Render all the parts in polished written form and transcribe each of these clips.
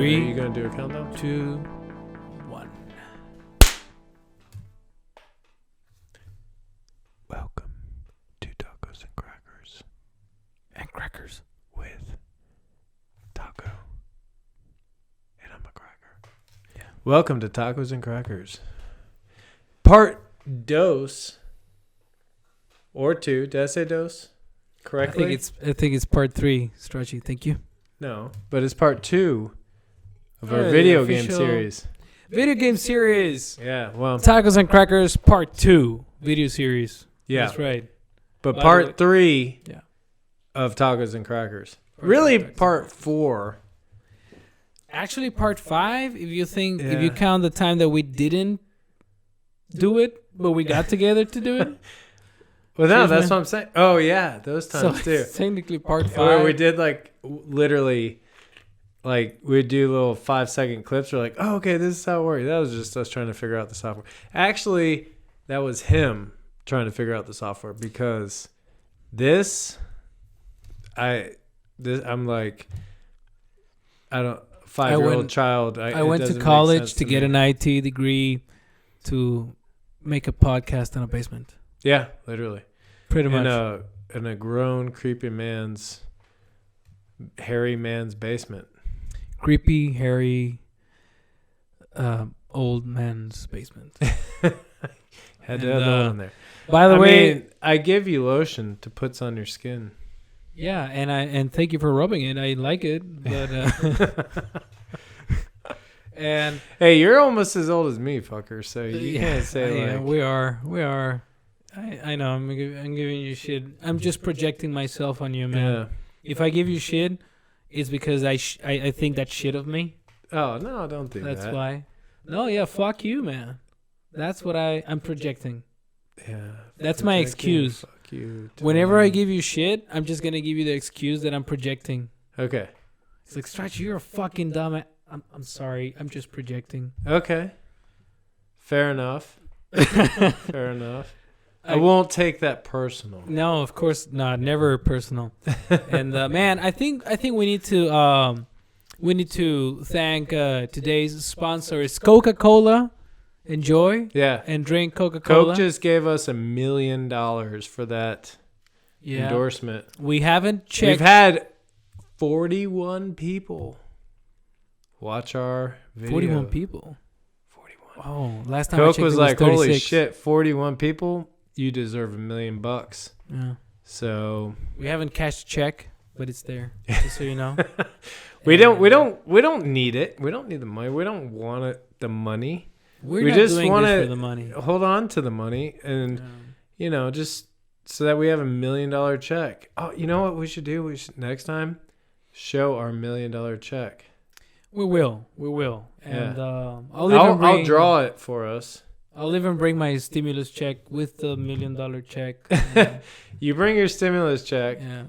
3. Are you gonna do a countdown? 2, 1. Welcome to Tacos and Crackers. And crackers. With Taco. And I'm a cracker. Yeah. Welcome to Tacos and Crackers. Part dose. Or 2. Did I say dose? Correctly? I think it's part 3, Stretchy. Thank you. No, but it's part 2 of our video game series. Video game series. Yeah, well. Tacos and Crackers part 2 video series. Yeah. That's right. But part 3 yeah. of Tacos and Crackers. Really part 4. Actually part 5 if you count the time that we didn't do it, but we got together to do it. Well, no, that's what I'm saying. Oh, yeah, those times too. It's technically part 5. Where we did literally, we'd do little 5-second clips. We're like, oh, okay, this is how it works. That was just us trying to figure out the software. Actually, that was him trying to figure out the software because I'm like, I don't, 5-year-old child. I went to college to get an IT degree to make a podcast in a basement. Yeah, literally. Pretty much. In a grown, creepy hairy man's basement. Creepy, hairy, old man's basement. Had to have that in there. By the way, I give you lotion to put on your skin. Yeah, and thank you for rubbing it. I like it, but and hey, you're almost as old as me, fucker. So you can't say we are. I know. I'm giving you shit. I'm just projecting myself on you, man. Yeah. If I give you shit, it's because I think that shit of me. Oh no, don't do that. That's why. No, yeah, fuck you, man. That's what I'm projecting. Yeah. That's my excuse. Fuck you. Whenever I give you shit, I'm just gonna give you the excuse that I'm projecting. Okay. It's like, Stretch, you're a fucking dumb. I'm sorry. I'm just projecting. Okay. Fair enough. Fair enough. I won't take that personal. No, of course not. Never personal. And man, I think we need to thank today's sponsor is Coca-Cola. Enjoy. Yeah. And drink Coca-Cola. Coke just gave us $1 million for that endorsement. We haven't checked. We've had 41 people watch our video. 41 people. 41. Oh, last time Coke I checked, was it like, 36. holy shit, 41 people. You deserve $1 million. Yeah. So we haven't cashed a check, but it's there, just so you know. we don't need it. We don't need the money. We don't want the money. We just want for the money. Hold on to the money and just so that we have $1 million check. Oh, you know what we should do? We should next time show our $1 million check. We will. And I'll draw it for us. I'll even bring my stimulus check with the $1 million check. You bring your stimulus check. Yeah.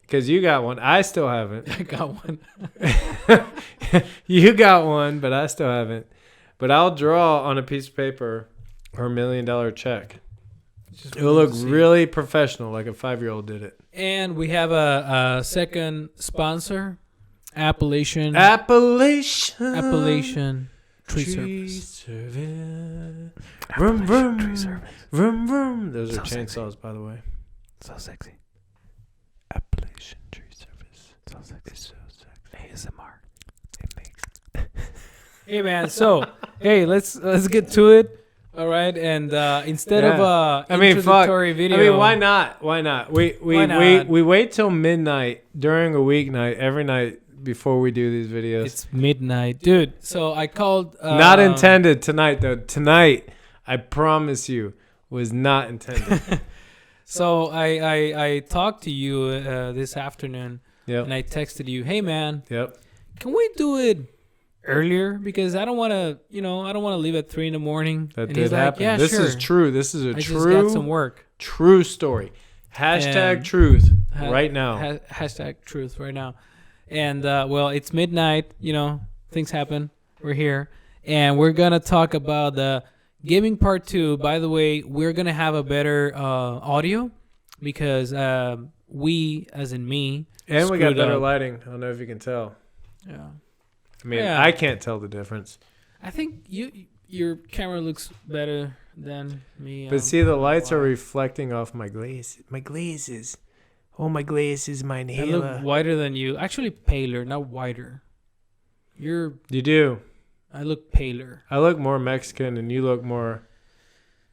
Because you got one. I still haven't. I got one. You got one, but I still haven't. But I'll draw on a piece of paper our $1 million check. It'll look really professional, like a 5-year-old did it. And we have a second sponsor, Appalachian Tree Service. Vroom, vroom. Tree Service. Vroom, vroom. Those are chainsaws, by the way. So sexy. Appalachian Tree Service. So sexy. It's so sexy. ASMR. It makes. Hey man, so let's get to it. All right, and instead of introductory video, why not? We wait till midnight during a weeknight every night before we do these videos. It's midnight, dude. So I called. Not intended tonight, though. Tonight, I promise you, was not intended. So I talked to you this afternoon, and I texted you, "Hey man, yep, can we do it earlier? Because I don't want to, leave at 3 a.m. That and did happen. Yeah, this sure. is true. This is I just got some work. True story. Hashtag truth right now. Hashtag truth right now. And it's midnight. Things happen. We're here, and we're gonna talk about the gaming part 2. By the way, we're gonna have a better audio because we, as in me, and we got better up. lighting. I don't know if you can tell. Yeah. I mean, Yeah. I can't tell the difference. I think your camera looks better than me. But see, the lights are why. reflecting off my glaze. My glazes. Oh, my glazes, my I look inhaler. whiter than you. Actually, paler, not whiter. You do. I look paler. I look more Mexican, and you look more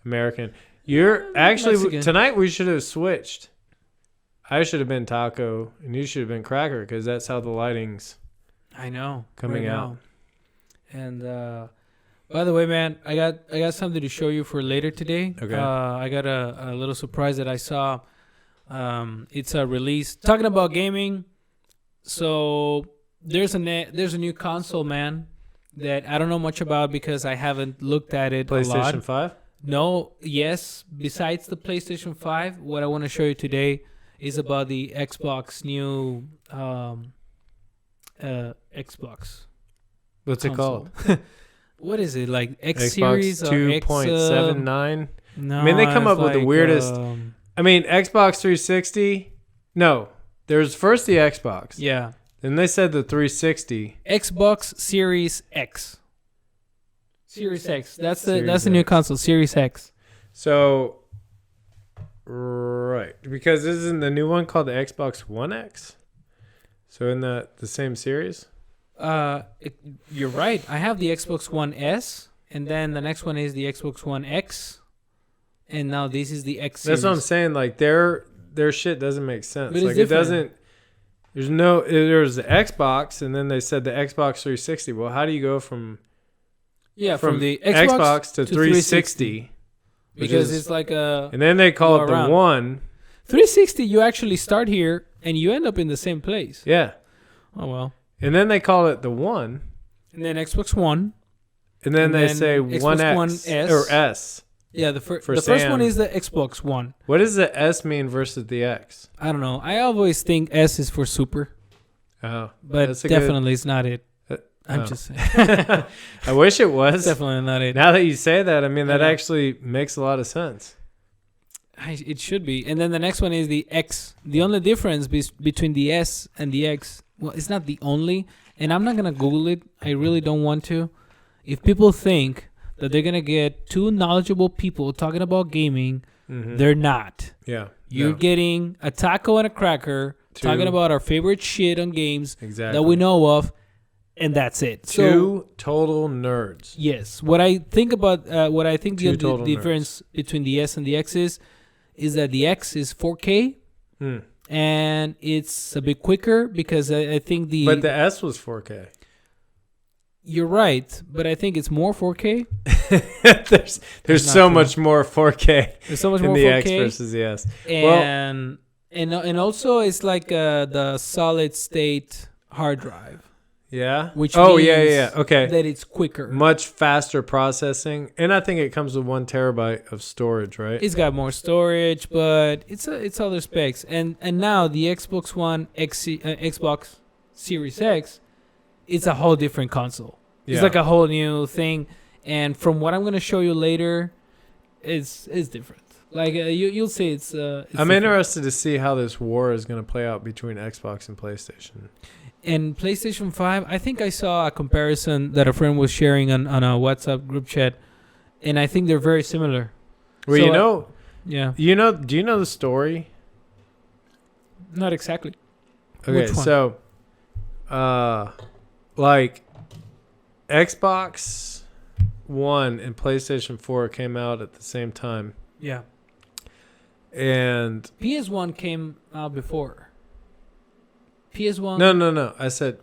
American. You're actually Mexican. tonight. We should have switched. I should have been taco, and you should have been cracker, because that's how the lighting's I know. coming right out. now. And by the way, man, I got something to show you for later today. Okay. I got a little surprise that I saw. It's a release talking about gaming. So there's a new console, man, that I don't know much about because I haven't looked at it a lot. PlayStation 5. No, yes. Besides the PlayStation 5, what I want to show you today is about the Xbox new Xbox. What's it called? console. What is it, like X Xbox series or 2.79. No, I mean, they come it's up with the like, weirdest- I mean, Xbox 360. No, there's first the Xbox. yeah, Then they said the 360. Xbox Series X. Series X. That's the Series new X. console, Series X. So, right, because isn't the new one called the Xbox One X? So isn't that the same series? You're right. I have the Xbox One S, and then the next one is the Xbox One X, and now this is the X series. That's what I'm saying. Like their shit doesn't make sense. But it's Like it different. doesn't. There's the Xbox, and then they said the Xbox 360. Well, how do you go from from the Xbox to 360? Because it's like a And then they call go it the around. One. 360. You actually start here and you end up in the same place. Yeah. Oh well. And then they call it the One. And then Xbox One. And then And they then say Xbox One X One S. or S. Yeah, the For first Sam. one is the Xbox One. What does the S mean versus the X? I don't know. I always think S is for super, Oh, but that's a good- definitely it's not it. I'm oh. just saying. I wish it was. It's definitely not it. Now that you say that, I mean, that I know. actually makes a lot of sense. It should be. And then the next one is the X. The only difference between the S and the X, well, it's not the only, and I'm not going to Google it. I really don't want to. If people think that they're going to get two knowledgeable people talking about gaming, Mhm. they're not. Yeah. You're no, getting a taco and a cracker talking Two. about our favorite shit on games exactly. that we know of, and that's it. So, Two total nerds. yes, what I think about the Two total difference between the S and the X is that the X is 4K Hmm. and it's a bit quicker because I think But the S was 4K. you're right, but I think it's more 4K. There's not so true. much more 4K There's so much in more the 4K, X versus the S. and also it's like the solid state hard drive, Yeah. which Oh means yeah. Okay. that it's quicker. Much faster processing, and I think it comes with 1 terabyte of storage, right? It's got more storage, but it's other specs. And now the Xbox One Xbox Series X, it's a whole different console. Yeah. It's like a whole new thing. And from what I'm gonna show you later, it's different. Like you'll see, it's I'm different. interested to see how this war is going to play out between Xbox and PlayStation. And PlayStation 5, I think I saw a comparison that a friend was sharing on a WhatsApp group chat, and I think they're very similar. Well, So, yeah, do you know the story? not exactly. Okay, Which one? so, like, Xbox One and PlayStation 4 came out at the same time, Yeah, and PS1 came out before. PS1. no, I said,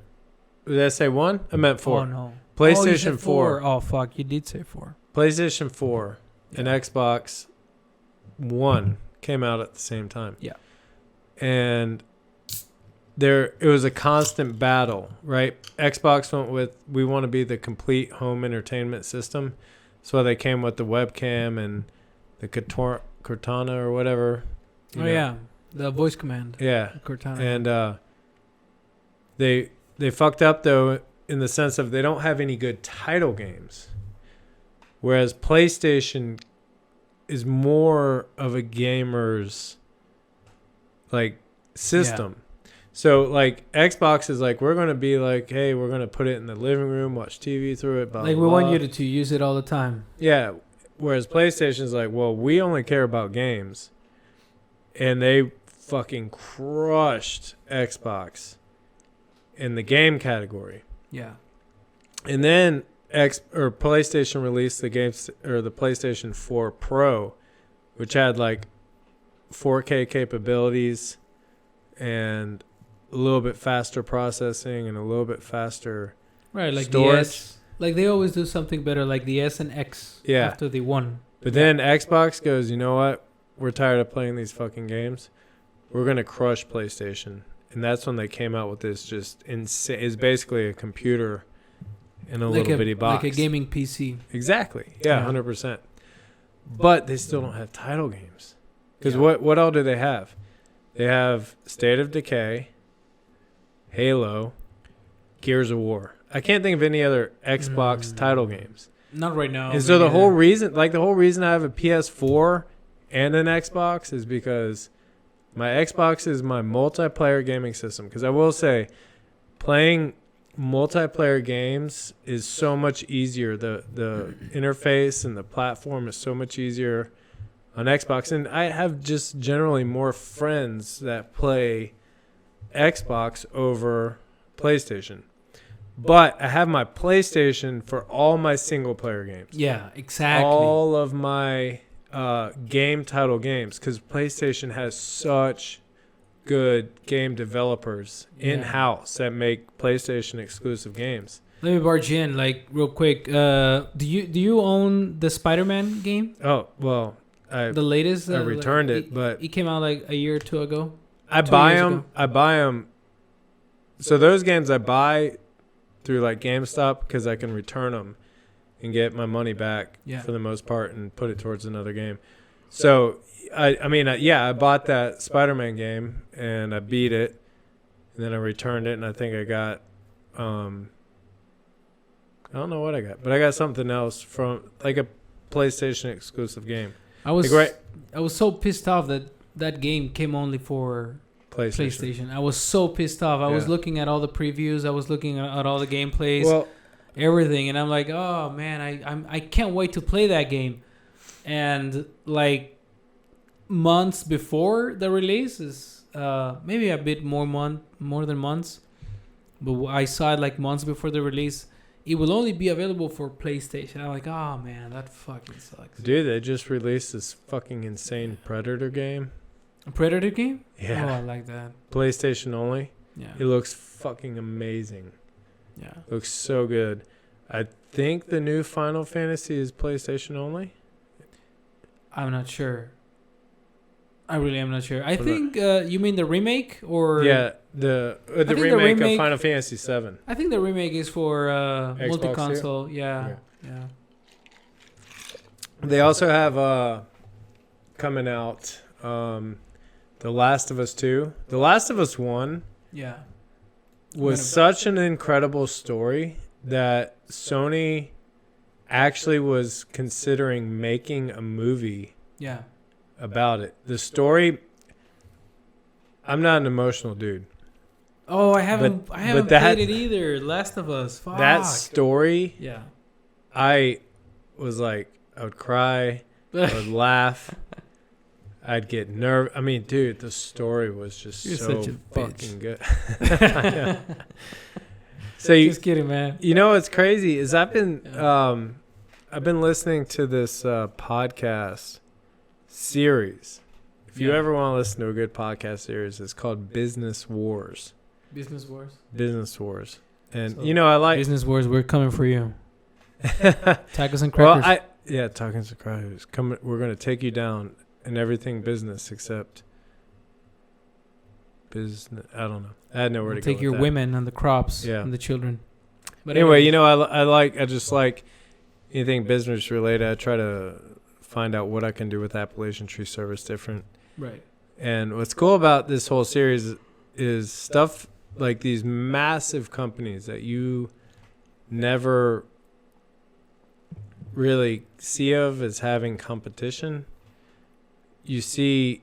did I say one? I meant four. Oh no. PlayStation you said 4. Oh fuck, you did say 4. PlayStation 4 and Yeah. Xbox One came out at the same time. Yeah. And it was a constant battle, right? Xbox went with, we want to be the complete home entertainment system. So they came with the webcam and the Cortana or whatever. you Oh know. yeah, the voice command. Yeah. Cortana. And they fucked up though in the sense of they don't have any good title games, whereas PlayStation is more of a gamer's like system. So like Xbox is like, we're gonna be like, hey, we're gonna put it in the living room, watch TV through it. Blah, Like blah, we want blah. you to use it all the time. Yeah. Whereas PlayStation is like, well, we only care about games, and they fucking crushed Xbox in the game category. Yeah. And then PlayStation released the games or the PlayStation 4 Pro, which had like 4K capabilities and a little bit faster processing and a little bit faster Right, like storage. the S. Like they always do something better, like the S and X after the 1. But then Xbox goes, you know what? We're tired of playing these fucking games. We're going to crush PlayStation. And that's when they came out with this just insane. It's basically a computer in a little bitty box. Like a gaming PC. Exactly. Yeah, 100%. But they still don't have title games. Because what all do they have? They have State of Decay, Halo, Gears of War. I can't think of any other Xbox title games. Not right now. And so the whole reason I have a PS4 and an Xbox is because my Xbox is my multiplayer gaming system. Because I will say, playing multiplayer games is so much easier. The interface and the platform is so much easier on Xbox. And I have just generally more friends that play Xbox over PlayStation. But I have my PlayStation for all my single-player games. Yeah, exactly. All of my game title games, because PlayStation has such good game developers in-house that make PlayStation exclusive games. Let me barge in, like, real quick. Do you own the Spider-Man game? Oh, well, the latest? I returned it, but... It came out, like, a year or two ago? I buy them. So those games I buy through like GameStop because I can return them and get my money back for the most part and put it towards another game. So I bought that Spider-Man game and I beat it, and then I returned it, and I think I got I don't know what I got, but I got something else from like a PlayStation exclusive game. I was so pissed off that game came only for PlayStation. I was so pissed off. I was looking at all the previews. I was looking at all the gameplays, everything, and I'm like, oh man, I can't wait to play that game. And like months before the release is maybe a bit more than months, but I saw it like months before the release. It will only be available for PlayStation. I'm like, oh man, that fucking sucks. Dude, they just released this fucking insane Predator game. A Predator game? Yeah. Oh, I like that. PlayStation only. Yeah. It looks fucking amazing. Yeah. It looks so good. I think the new Final Fantasy is PlayStation only. I'm not sure. I really am not sure. I think you mean the remake or the remake of Final Fantasy 7. I think the remake is for multi-console. Yeah. They also have coming out The Last of Us 2. The Last of Us 1 was such an incredible story that Sony actually was considering making a movie about it. The story, I'm not an emotional dude. Oh, I haven't played it either. Last of Us. Fuck. That story, yeah. I was like, I would cry, I would laugh, I'd get nervous. I mean, dude, the story was just so fucking good. So just kidding, man. You know what's crazy is I've been listening to this podcast series. If you ever want to listen to a good podcast series, it's called Business Wars. Business Wars. And I like Business Wars. We're coming for you. Tacos and crackers. Tacos and crackers. We're gonna take you down in everything business except business. I don't know. I had nowhere to go. Take your women and the crops and the children. But anyway, I just like anything business related. I try to find out what I can do with Appalachian Tree Service different. Right. And what's cool about this whole series is stuff like these massive companies that you never really see of as having competition. You see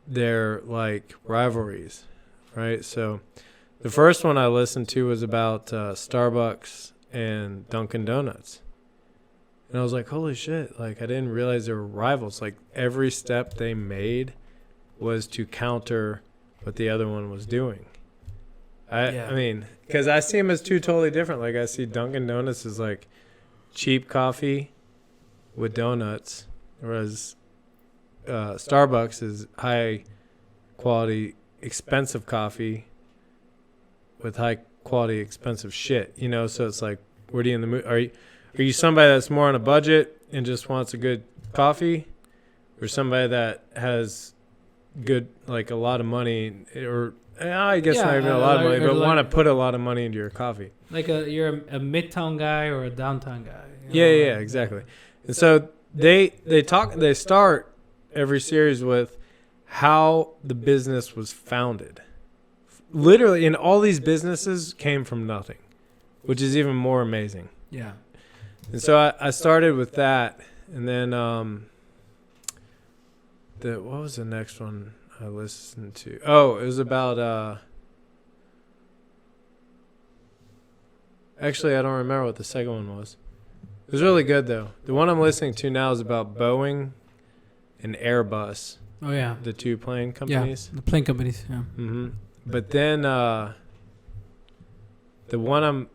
their like rivalries. right? So the first one I listened to was about Starbucks and Dunkin' Donuts. And I was like, holy shit. Like, I didn't realize they were rivals. Like, every step they made was to counter what the other one was doing. I mean, because I see them as two totally different. Like, I see Dunkin' Donuts as, like, cheap coffee with donuts, whereas Starbucks is high quality, expensive coffee with high quality, expensive shit. You know, so it's like, where do you in the mood? Are you somebody that's more on a budget and just wants a good coffee, or somebody that has good, like, a lot of money, or I guess not even a lot of money, but want to put a lot of money into your coffee? Like you're a midtown guy or a downtown guy. Yeah, exactly. And so they start every series with how the business was founded. Literally, and all these businesses came from nothing, which is even more amazing. Yeah. And so I started with that, and then what was the next one I listened to? Oh, it was about actually, I don't remember what the second one was. It was really good, though. The one I'm listening to now is about Boeing and Airbus. Oh, yeah. The two plane companies. Yeah, the plane companies, yeah. Mm-hmm. But then the one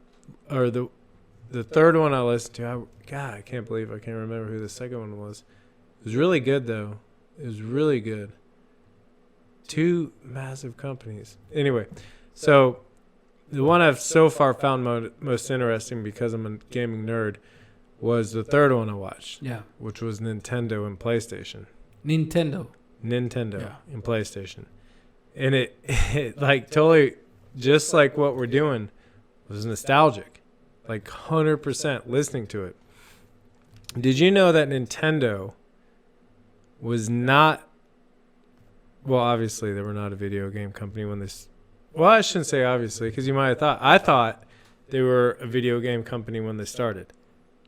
the third one I listened to, I can't believe I can't remember who the second one was. It was really good, though. It was really good. Two massive companies. Anyway, so the one I've so far found most interesting, because I'm a gaming nerd, was the third one I watched. Yeah. Which was Nintendo and PlayStation. Nintendo and PlayStation. And it like totally, just like what we're doing, was nostalgic. Like 100% listening to it. Did you know that Nintendo was not, well, obviously they were not a video game company when this, well, I shouldn't say obviously, because you might have thought, I thought they were a video game company when they started.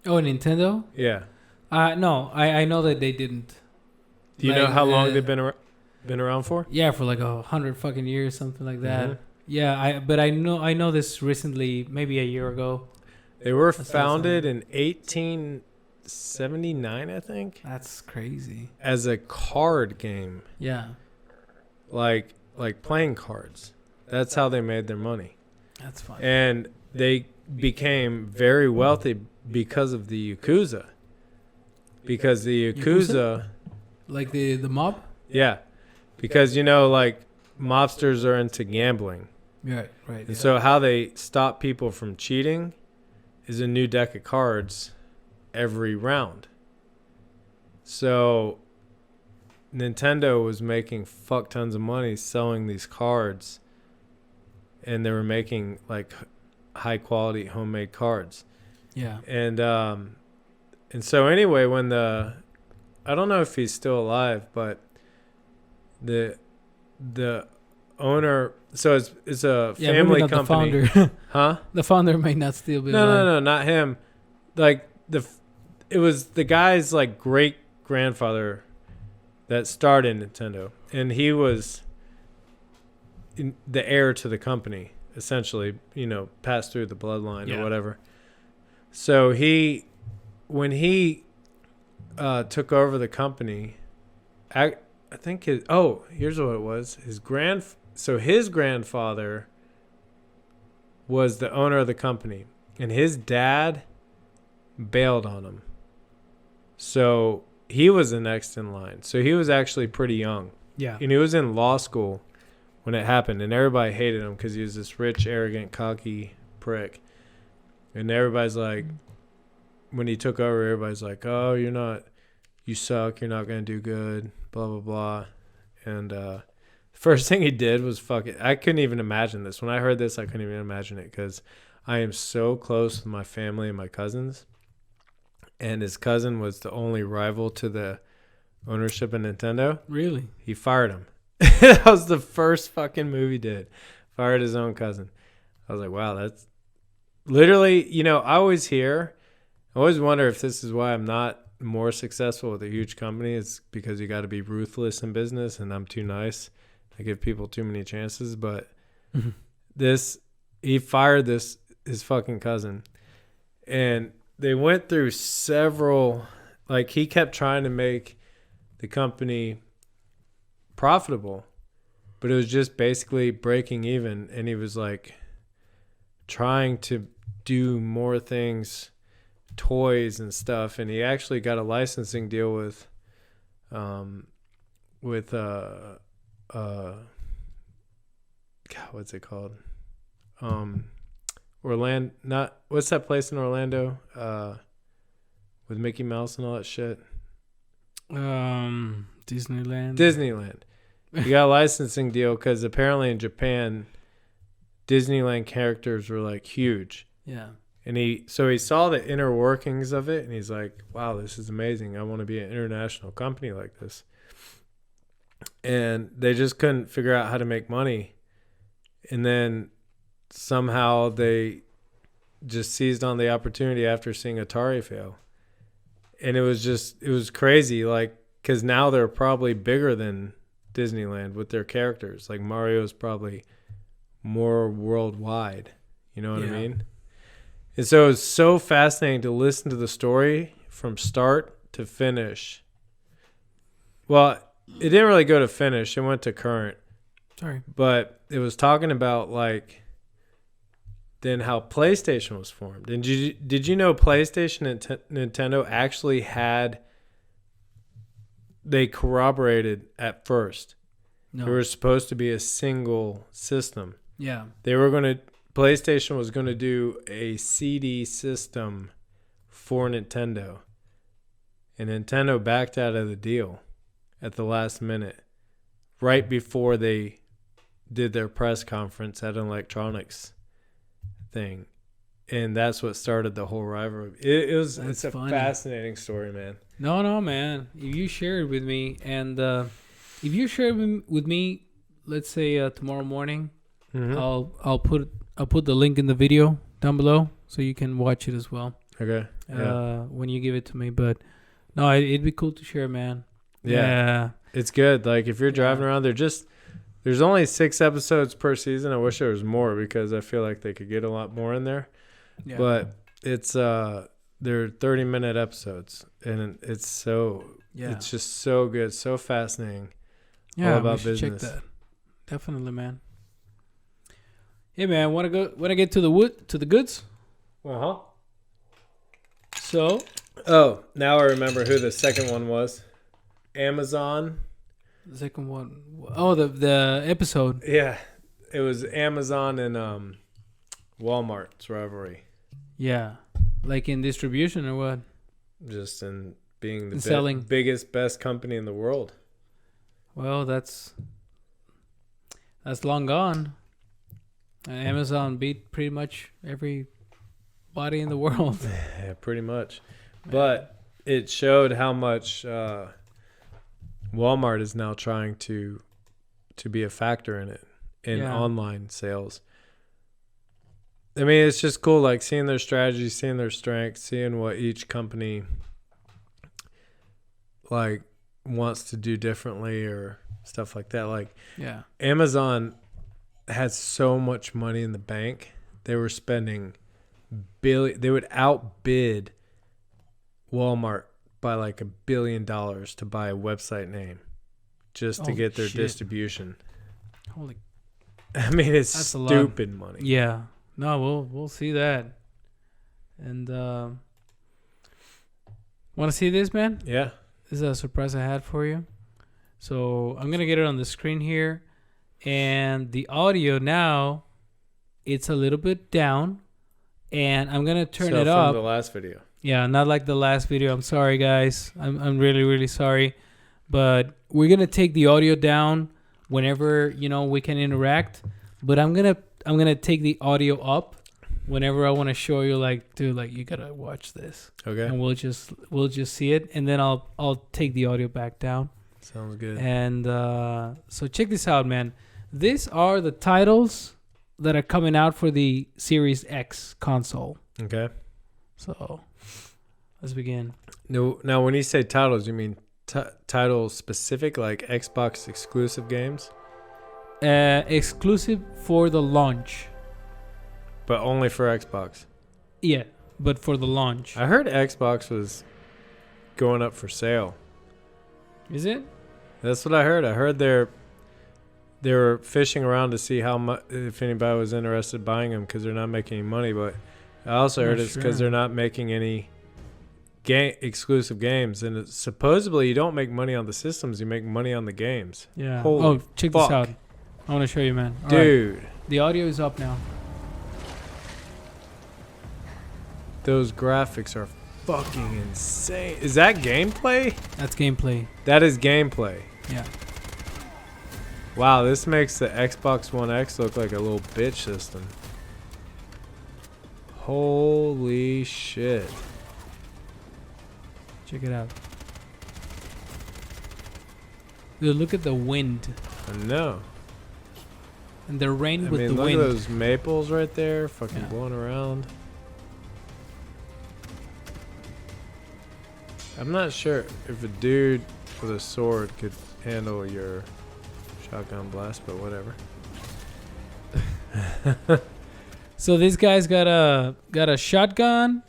Oh, Nintendo? Yeah. No, I know that they didn't. Do you know how long they've been around for? Yeah, for like 100 fucking years, something like that. Mm-hmm. Yeah, but I know this recently, maybe a year ago. They were founded in 1879, I think. That's crazy. As a card game. Yeah. Like playing cards. That's how they made their money. That's fine. And they became very wealthy because of the Yakuza. Because the Yakuza? Like the mob? Yeah. Because, like, mobsters are into gambling. Right. And so how they stop people from cheating is a new deck of cards every round. So Nintendo was making fuck tons of money selling these cards, and they were making like high quality homemade cards. Yeah. And so anyway, when I don't know if he's still alive, but the owner, so it's a family company. The founder. Huh? The founder may not still be alive. No, not him. Like it was the guy's like great grandfather that started Nintendo, and he was the heir to the company, essentially. Passed through the bloodline or whatever. So when he took over the company, I think here's what it was. His grandfather was the owner of the company, and his dad bailed on him. So he was the next in line. So he was actually pretty young. Yeah. And he was in law school when it happened, and everybody hated him because he was this rich, arrogant, cocky prick. And everybody's like, when he took over, everybody's like, oh, you suck, you're not going to do good, blah, blah, blah. And first thing he did was I couldn't even imagine this. When I heard this, I couldn't even imagine it, because I am so close with my family and my cousins. And his cousin was the only rival to the ownership of Nintendo. Really? He fired him. That was the first fucking move he did. Fired his own cousin. I was like, wow, that's literally, I always wonder if this is why I'm not more successful with a huge company. It's because you got to be ruthless in business, and I'm too nice. I give people too many chances. But He fired his fucking cousin, and they went through several. Like, he kept trying to make the company profitable, but it was just basically breaking even, and he was like trying to do more things, toys and stuff, and he actually got a licensing deal with God, what's it called? Orlando, not what's that place in Orlando? With Mickey Mouse and all that shit. Disneyland. He got a licensing deal because apparently in Japan, Disneyland characters were like huge. Yeah. And he saw the inner workings of it, and he's like, wow, this is amazing. I want to be an international company like this. And they just couldn't figure out how to make money. And then somehow they just seized on the opportunity after seeing Atari fail. And it was crazy, like, because now they're probably bigger than Disneyland with their characters. Like, Mario's probably more worldwide. You know what I mean? And so it's so fascinating to listen to the story from start to finish. Well, it didn't really go to finish. It went to current. Sorry. But it was talking about, like, then how PlayStation was formed. And did you know PlayStation and Nintendo actually they corroborated at first. No. It was supposed to be a single system. Yeah. PlayStation was going to do a CD system for Nintendo. And Nintendo backed out of the deal at the last minute, right before they did their press conference at an electronics thing. And that's what started the whole rivalry. It's a fascinating story, man. No, man. If you share it with me, and if you share it with me, let's say tomorrow morning, I'll put the link in the video down below so you can watch it as well. Okay. Yeah. When you give it to me, but no, it'd be cool to share, man. Yeah. It's good. Like, if you're driving around, there's only 6 episodes per season. I wish there was more because I feel like they could get a lot more in there. Yeah. But it's they're 30-minute episodes, and it's just so good, so fascinating. Yeah, all about Check business. that. Definitely, man. Hey, man, want to get to the goods? So, now I remember who the second one was. Amazon. The second one. Oh, the episode. Yeah, it was Amazon and Walmart's rivalry. Yeah, like in distribution or what? Just in being the selling. Biggest, best company in the world. Well, that's long gone. Amazon beat pretty much everybody in the world. Yeah, pretty much. But it showed how much Walmart is now trying to be a factor in it, in online sales. I mean, it's just cool, like, seeing their strategy, seeing their strengths, seeing what each company, like, wants to do differently or stuff like that. Like, Amazon had so much money in the bank. They were spending they would outbid Walmart by like $1 billion to buy a website name just to get their distribution. Holy! I mean, it's stupid money. Yeah. No, we'll see that. And want to see this, man? Yeah. This is a surprise I had for you. So I'm gonna get it on the screen here, and the audio now, it's a little bit down, and I'm gonna turn it up. From the last video. Yeah, not like the last video. I'm sorry, guys. I'm really, really sorry, but we're gonna take the audio down whenever we can interact. But I'm gonna take the audio up whenever I want to show you, like, dude, like, you gotta watch this. Okay. And we'll just see it, and then I'll take the audio back down. Sounds good. And so check this out, man. These are the titles that are coming out for the Series X console. Okay. So let's begin. No, now when you say titles, you mean title specific, like Xbox exclusive games? exclusive for the launch. But only for Xbox. Yeah, but for the launch. I heard Xbox was going up for sale. Is it? That's what I heard. I heard they were fishing around to see how much, if anybody was interested in buying them, because they're not making any money. But I also heard it's because they're not making any exclusive games, and supposedly you don't make money on the systems, you make money on the games. Yeah. Holy check fuck. this out. I want to show you, man. All Dude. right. The audio is up now. Those graphics are fucking insane. Is that gameplay? That's gameplay. That is gameplay. Yeah. Wow, this makes the Xbox One X look like a little bitch system. Holy shit. Check it out. Dude, look at the wind. I know. And the rain I with mean, the look wind. at those maples right there, fucking Yeah. blowing around. I'm not sure if a dude with a sword could handle your shotgun blast, but whatever. So this guy's got a shotgun.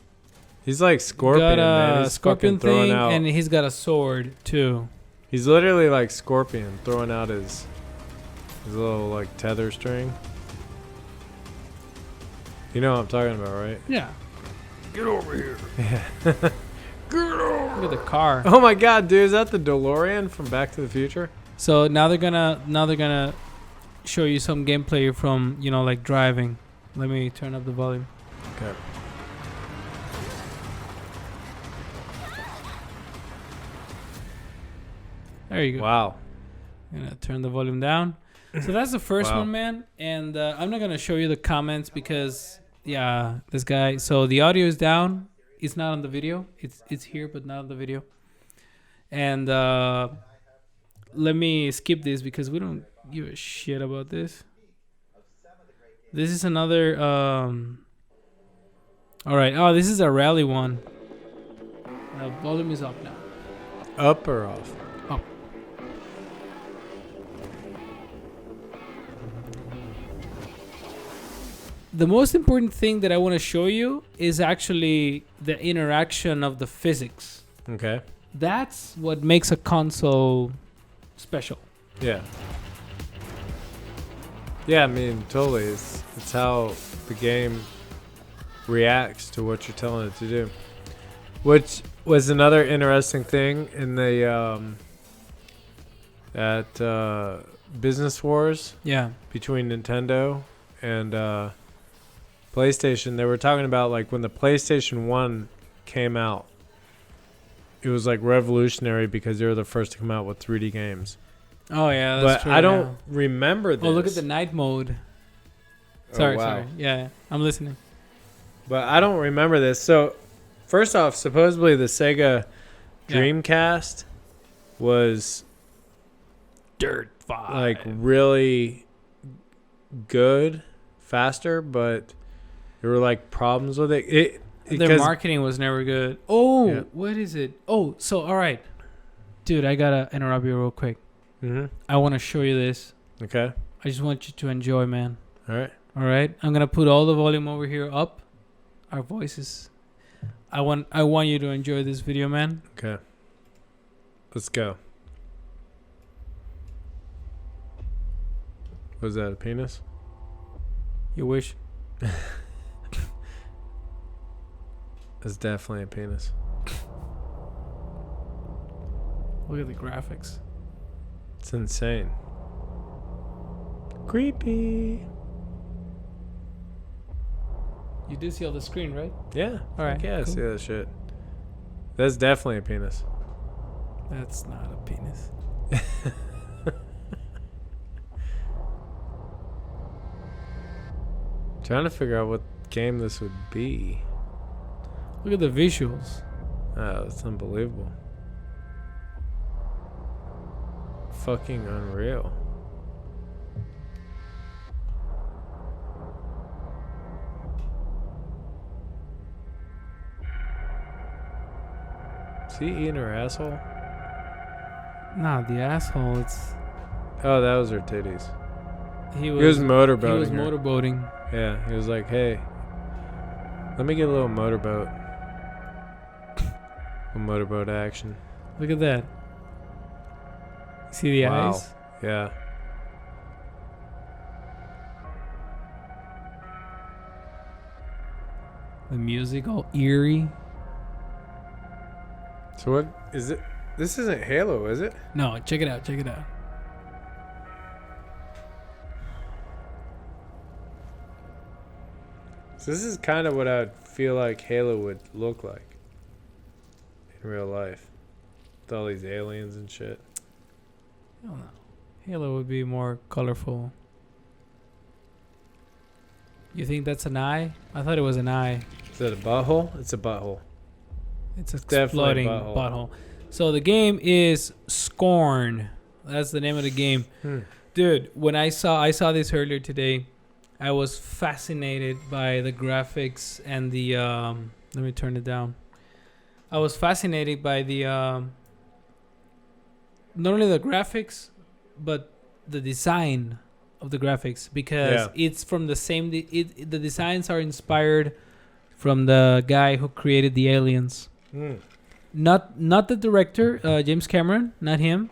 He's like Scorpion, got a man. He's scorpion fucking throwing thing, out. and he's got a sword too. He's literally like Scorpion, throwing out his little like tether string. You know what I'm talking about, right? Yeah. Get over here. Yeah. Look at the car. Oh my god, dude, is that the DeLorean from Back to the Future? So now they're gonna show you some gameplay from, like driving. Let me turn up the volume. Okay. There you go. Wow. I'm gonna turn the volume down. So that's the first Wow. one, man. And I'm not gonna show you the comments because this guy. So the audio is down. It's not on the video. It's here, but not on the video. And let me skip this because we don't give a shit about this. This is another. All right. Oh, this is a rally one. The volume is up now. Up or off? Up. The most important thing that I want to show you is actually the interaction of the physics. Okay. That's what makes a console special. Yeah. Yeah, I mean, totally. It's how the game reacts to what you're telling it to do. Which was another interesting thing in the at Business Wars Yeah. between Nintendo and PlayStation. They were talking about like when the PlayStation 1 came out, it was like revolutionary because they were the first to come out with 3D games. Oh yeah, that's But true. I don't yeah. remember this. Oh, look at the night mode. Sorry, Oh, wow. sorry. Yeah, I'm listening. But I don't remember this. So, first off, supposedly the Sega Yeah. Dreamcast was Dirt 5. like really good, faster, but there were like problems with it. Their marketing was never good. Oh, Yeah. what is it? Oh, so all right, dude, I gotta interrupt you real quick. Mm-hmm. I want to show you this. Okay. I just want you to enjoy, man. All right. All right, I'm gonna put all the volume over here up. Our voices. I want you to enjoy this video, man. Okay. Let's go. Was that a penis? You wish. It's definitely a penis. Look at the graphics. It's insane. Creepy. You do see all the screen, right? Yeah. All right, Yeah, I cool. see that shit. That's definitely a penis. That's not a penis. Trying to figure out what game this would be. Look at the visuals. Oh, it's unbelievable. Fucking unreal. Is he eating her asshole? Nah, the asshole. It's Oh, that was her titties. He was motorboating. He was her. motorboating. Yeah, he was like, "Hey, let me get a little motorboat." A motorboat action. Look at that. See the Wow. eyes? Yeah. The music all eerie. So what is it? This isn't Halo, is it? No, check it out. Check it out. So this is kind of what I'd feel like Halo would look like in real life, with all these aliens and shit. I don't know. Halo would be more colorful. You think that's an eye? I thought it was an eye. Is that a butthole? It's a butthole. It's Definitely exploding butthole. butthole. So the game is Scorn. That's the name of the game. Dude, when I saw this earlier today, I was fascinated by the graphics and the let me turn it down. I was fascinated by the not only the graphics but the design of the graphics, because it's from the same the designs are inspired from the guy who created the aliens. Not the director, James Cameron, not him,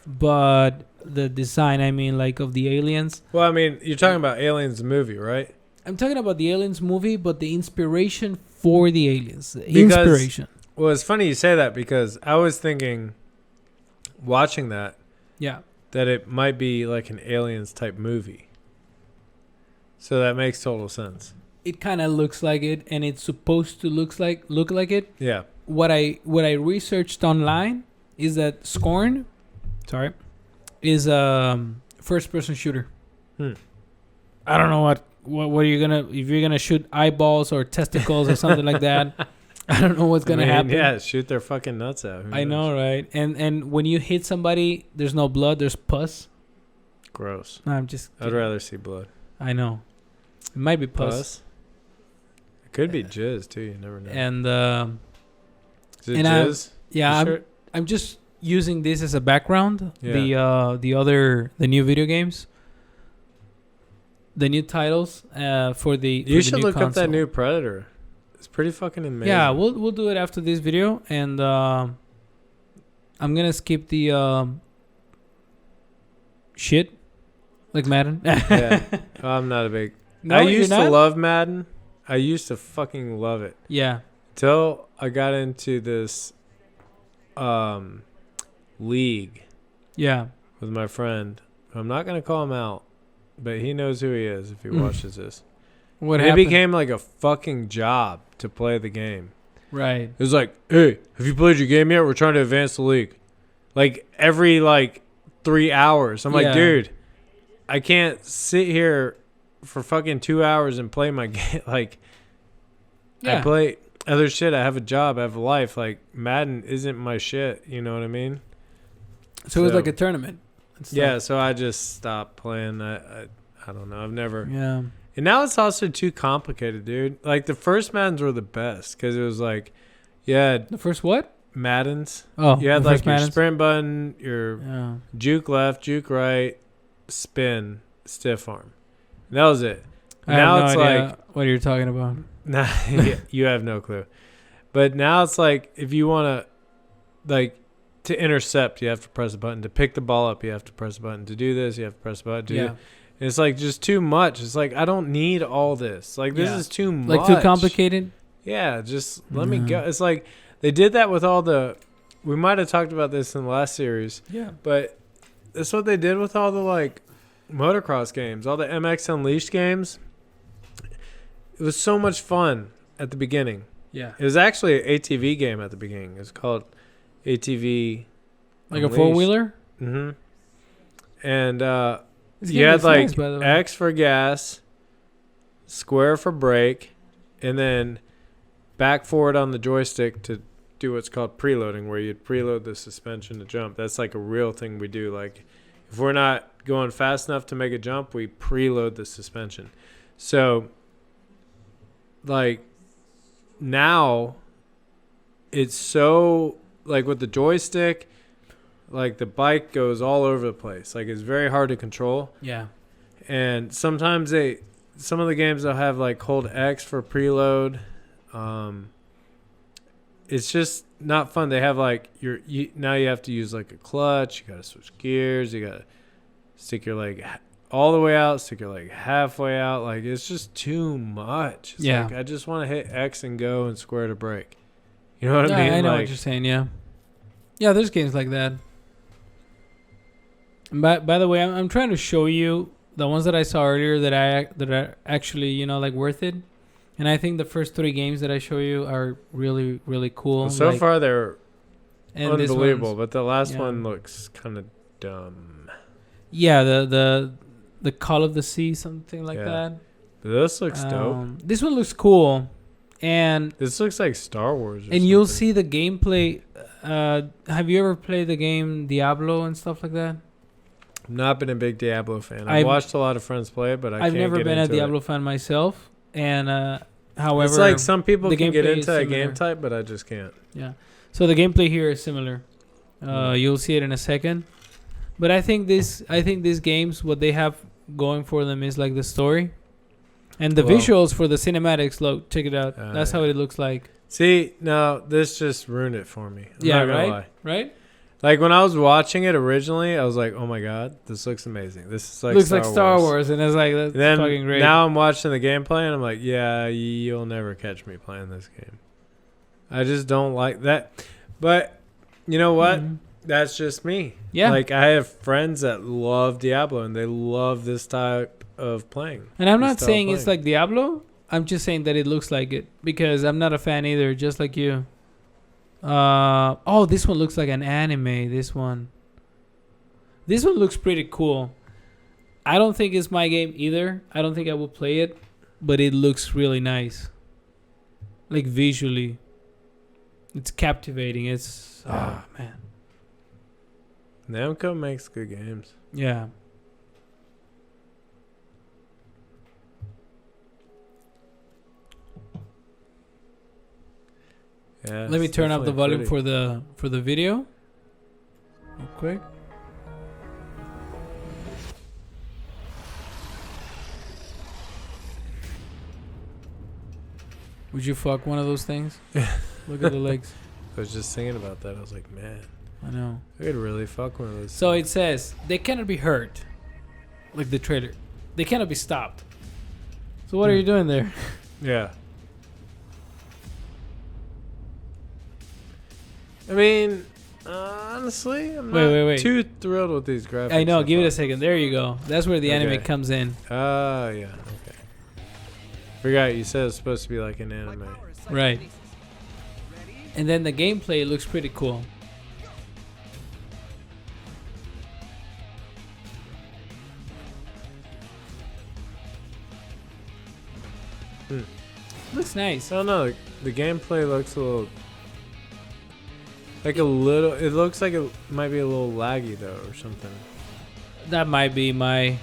but the design, I mean, like, of the aliens. Well, I mean, you're talking about Aliens the movie, right? I'm talking about the aliens movie, but the inspiration for the aliens. Inspiration. Well, it's funny you say that, because I was thinking, watching that, that it might be like an Aliens type movie. So that makes total sense. It kind of looks like it, and it's supposed to look like it. Yeah. What I researched online is that Scorn, is a first-person shooter. I don't know what are you gonna, if you're gonna shoot eyeballs or testicles or something like that. I don't know what's gonna happen. Yeah, shoot their fucking nuts out. I know, right? And when you hit somebody, there's no blood, there's pus. Gross. No, I'm just I'd rather see blood. I know. It might be pus. It could be jizz too. You never know. And is it jizz? I'm just using this as a background. Yeah. The new video games, the new titles for the. You should look up that new Predator. It's pretty fucking amazing. Yeah, we'll do it after this video, and I'm gonna skip the shit like Madden. Yeah, I'm not a big. No, I used to love Madden. I used to fucking love it. Yeah. Till I got into this league. Yeah. With my friend. I'm not gonna call him out, but he knows who he is if he watches this. What happened? It became like a fucking job to play the game. Right. It was like, hey, have you played your game yet? We're trying to advance the league. Like every 3 hours. I'm like, dude, I can't sit here for fucking 2 hours and play my game. I play other shit. I have a job. I have a life. Madden isn't my shit. You know what I mean? So it was like a tournament. Yeah, so I just stopped playing. I don't know. I've never. Yeah. And now it's also too complicated, dude. The first Maddens were the best because it was the first what? Maddens. Oh, you had your Maddens. Sprint button, your juke left, juke right, spin, stiff arm. And that was it. I have no idea what you're talking about. Nah, you have no clue. But now it's if you want to, to intercept, you have to press a button. To pick the ball up, you have to press a button. To do this, you have to press a button. And it's just too much. It's I don't need all this. This is too much. Too complicated? Yeah, just let me go. It's they did that with all the. We might have talked about this in the last series. Yeah. But that's what they did with all the motocross games, all the MX Unleashed games. It was so much fun at the beginning. Yeah. It was actually an ATV game at the beginning. It was called ATV. Like Unleashed. A 4-wheeler? Mm-hmm. And you had nice, X for gas, square for brake, and then back forward on the joystick to do what's called preloading, where you'd preload the suspension to jump. That's a real thing we do. If we're not going fast enough to make a jump, we preload the suspension. So now it's so with the joystick, the bike goes all over the place. It's very hard to control. Yeah. and sometimes some of the games they'll have like hold X for preload. It's just not fun. They have like now you have to use like a clutch. You gotta switch gears. You gotta stick your leg all the way out, stick your leg halfway out. Like it's just too much. It's like I just want to hit X and go and square to break. You know what I mean? I know like, what you're saying. Yeah, yeah. There's games like that. But by the way, I'm trying to show you the ones that I saw earlier that are actually like worth it. And I think the first 3 games that I show you are really, really cool. Well, so far they're unbelievable, but the last yeah. one looks kind of dumb. Yeah, the Call of the Sea, something like that. This looks dope. This one looks cool, and this looks like Star Wars. And you'll see the gameplay. Have you ever played the game Diablo and stuff like that? I've not been a big Diablo fan. I've watched a lot of friends play it, but I've never been a Diablo fan myself. And however, it's like some people can get into that similar. game type, but I just can't. Yeah. So the gameplay here is similar. You'll see it in a second. But I think these games, what they have going for them is like the story, and the visuals for the cinematics. Look, check it out. That's how it looks like. See, no, this just ruined it for me. I'm not gonna lie. Right. Like when I was watching it originally, I was like, "Oh my god, this looks amazing! This is like looks like Star Wars," and it's like that's fucking great. Now I'm watching the gameplay, and I'm like, "Yeah, you'll never catch me playing this game." I just don't like that. But you know what? Mm-hmm. That's just me. Yeah. Like I have friends that love Diablo, and they love this type of playing. And I'm not saying it's like Diablo. I'm just saying that it looks like it because I'm not a fan either, just like you. This one looks like an anime. This one looks pretty cool. I don't think it's my game either. I don't think I will play it, but it looks really nice. Like visually, it's captivating. It's man. Namco makes good games. Yeah. Yeah, let me turn up the volume for the video real quick. Would you fuck one of those things? Look at the legs. I was just thinking about that. I was like, man, I know. I could really fuck one of those. So it says they cannot be hurt, like the trailer. They cannot be stopped. So what are you doing there? Yeah. I mean, honestly, I'm not too thrilled with these graphics. I know. Give it a second. There you go. That's where the anime comes in. Oh, yeah. Okay. Forgot you said it's supposed to be like an anime. Right. And then the gameplay looks pretty cool. Looks nice. I don't know. The gameplay looks a little... it looks like it might be a little laggy though, or something. That might be my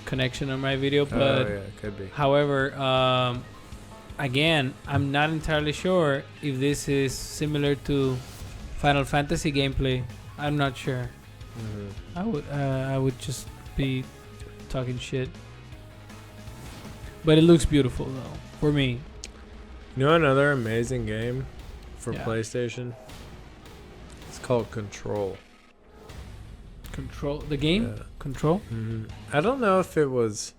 connection on my video, but yeah, it could be. However, again, I'm not entirely sure if this is similar to Final Fantasy gameplay. I'm not sure. Mm-hmm. I would just be talking shit. But it looks beautiful though, for me. You know another amazing game for PlayStation? Called Control. Control the game? Yeah. Control? Mm-hmm. I don't know if it was.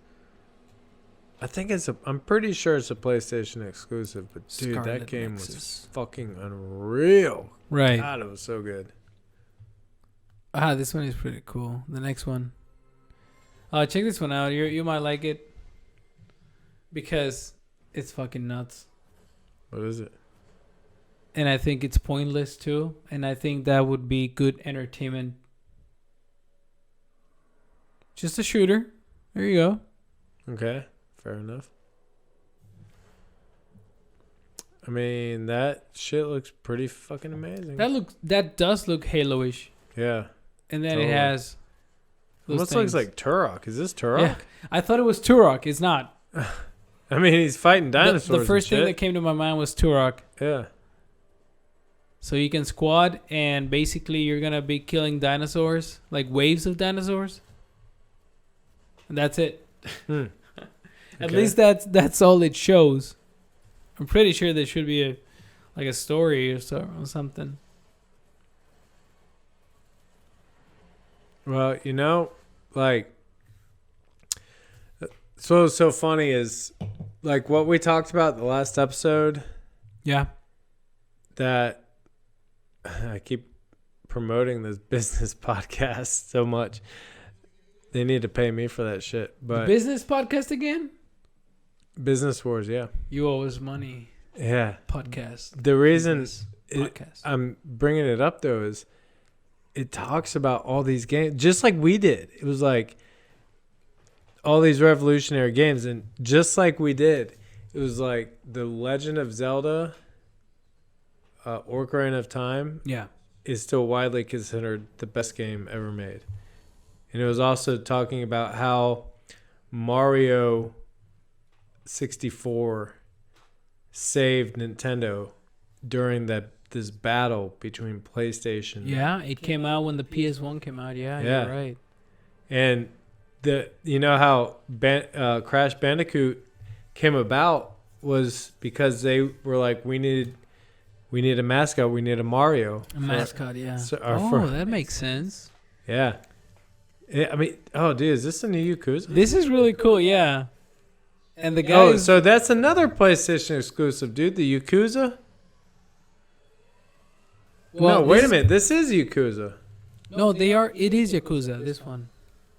I'm pretty sure it's a PlayStation exclusive, but dude, Scarlet that game Nexus. was fucking unreal. Right. God, it was so good. This one is pretty cool. The next one. Check this one out. You might like it because it's fucking nuts. What is it? And I think it's pointless too. And I think that would be good entertainment. Just a shooter. There you go. Okay. Fair enough. I mean, that shit looks pretty fucking amazing. That does look Halo-ish. Yeah. And then it has those almost things. looks like Turok. Is this Turok? Yeah. I thought it was Turok. It's not. I mean, he's fighting dinosaurs. The first thing that came to my mind was Turok. Yeah. So you can squad, and basically you're going to be killing dinosaurs, like waves of dinosaurs. And that's it. Hmm. At Okay. least that's all it shows. I'm pretty sure there should be a story or something. Well, like, so what's so funny is, like, what we talked about the last episode, Yeah. that I keep promoting this business podcast so much. They need to pay me for that shit. The But business podcast again? Business Wars, yeah. You owe us money Yeah. podcast. The reason Business podcast. I'm bringing it up, though, is it talks about all these games, just like we did. It was like all these revolutionary games. And just like we did, it was like The Legend of Zelda, Ocarina of Time, Yeah. is still widely considered the best game ever made. And it was also talking about how Mario 64 saved Nintendo during this battle between PlayStation. Yeah, it came out when the PS1 came out. Yeah, Yeah. you're right. And how Crash Bandicoot came about was because they were like, we need a mascot, we need a Mario. A mascot, yeah. For that makes sense. Yeah. I mean, oh, dude, is this a new Yakuza? This is really cool, yeah. And the guy Oh, so that's another PlayStation exclusive, dude. The Yakuza? Well, no, wait this- a minute. This is Yakuza. No, it is Yakuza, this one.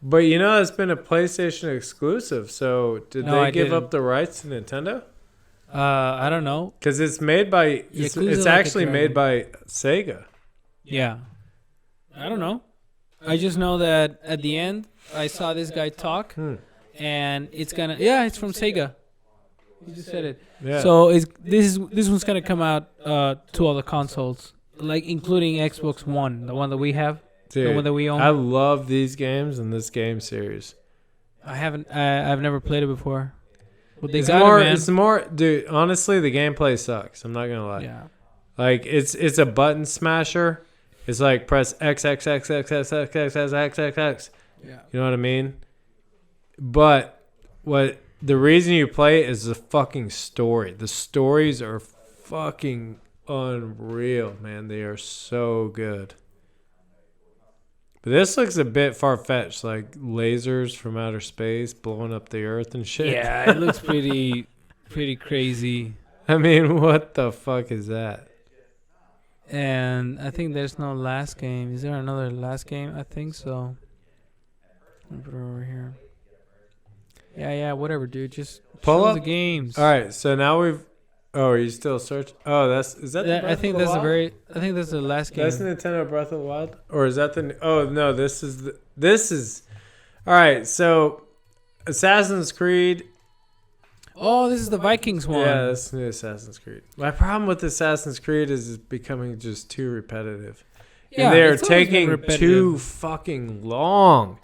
But it's been a PlayStation exclusive. So did No, they I give didn't. up the rights to Nintendo? I don't know. Because it's made by, it's Yakuza Like a actually made Dragon. by Sega. Yeah. I don't know. I just know that at the end, I saw this guy talk, and it's it's from Sega. You just said it. Yeah. So this one's gonna come out to all the consoles, like including Xbox One, the one that we have, dude, the one that we own. I love these games and this game series. I've never played it before. But they It's got more, it, man. it's more, dude, honestly, the gameplay sucks. I'm not going to lie. Yeah. Like, it's a button smasher. It's like press X, X, X, X, X, X, X, X, X, X, X. Yeah. You know what I mean? But the reason you play it is the fucking story. The stories are fucking unreal, man. They are so good. But this looks a bit far-fetched, like lasers from outer space blowing up the earth and shit. Yeah, it looks pretty crazy. I mean, what the fuck is that? And I think there's no last game. Is there another last game? I think so. Let me put it over here. Yeah, whatever, dude. Just Pull show up the games. All right, so now we've. Oh, are you still searching? Oh, is that? The I Breath think of the that's Wild? I think that's the last game. That's Nintendo Breath of the Wild, or is that the? Oh no, this is. All right, so Assassin's Creed. Oh, this is the Vikings one. Yeah, that's new Assassin's Creed. My problem with Assassin's Creed is it's becoming just too repetitive. Yeah, And they are it's always been taking repetitive. too fucking long.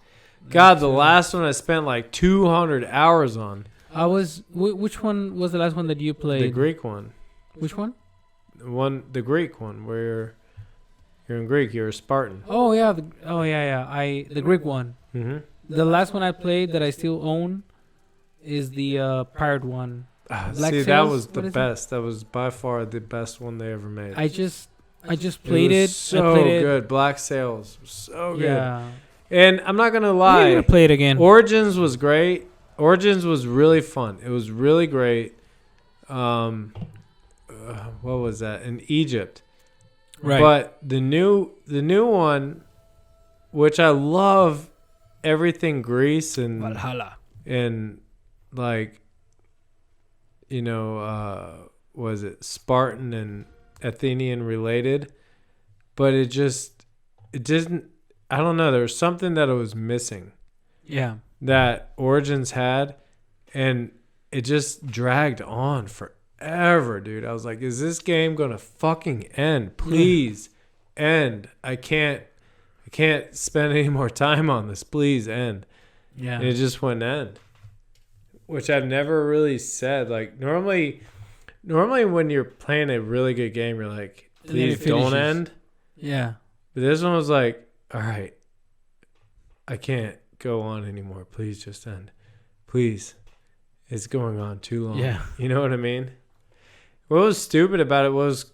God, the last one I spent like 200 hours on. Which one was the last one that you played? The Greek one. Which one? The Greek one, where you're in Greek, you're a Spartan. Oh yeah, the Greek one. Mm-hmm. The last one I played that I still own is the pirate one. Black See, that Sails? was the What is it? best. That was by far the best one they ever made. I just played it. So I played it. good. Black Sails was so good. Yeah. And I'm not gonna I'm lie, gonna play it again. Origins was great. Origins was really fun. It was really great. What was that? In Egypt. Right. But the new one, which I love, everything Greece and Valhalla. like, was it Spartan and Athenian related? But it didn't. I don't know. There was something that it was missing. Yeah. That Origins had, and it just dragged on forever, dude. I was like, is this game gonna fucking end? Please end. I can't spend any more time on this. Please end. Yeah. And it just wouldn't end. Which I've never really said. Like normally when you're playing a really good game, you're like, And then it please don't finishes. end. Yeah. But this one was like, all right, I can't go on anymore. Please just end. please. It's going on too long. Yeah. You know what I mean? What was stupid about it was,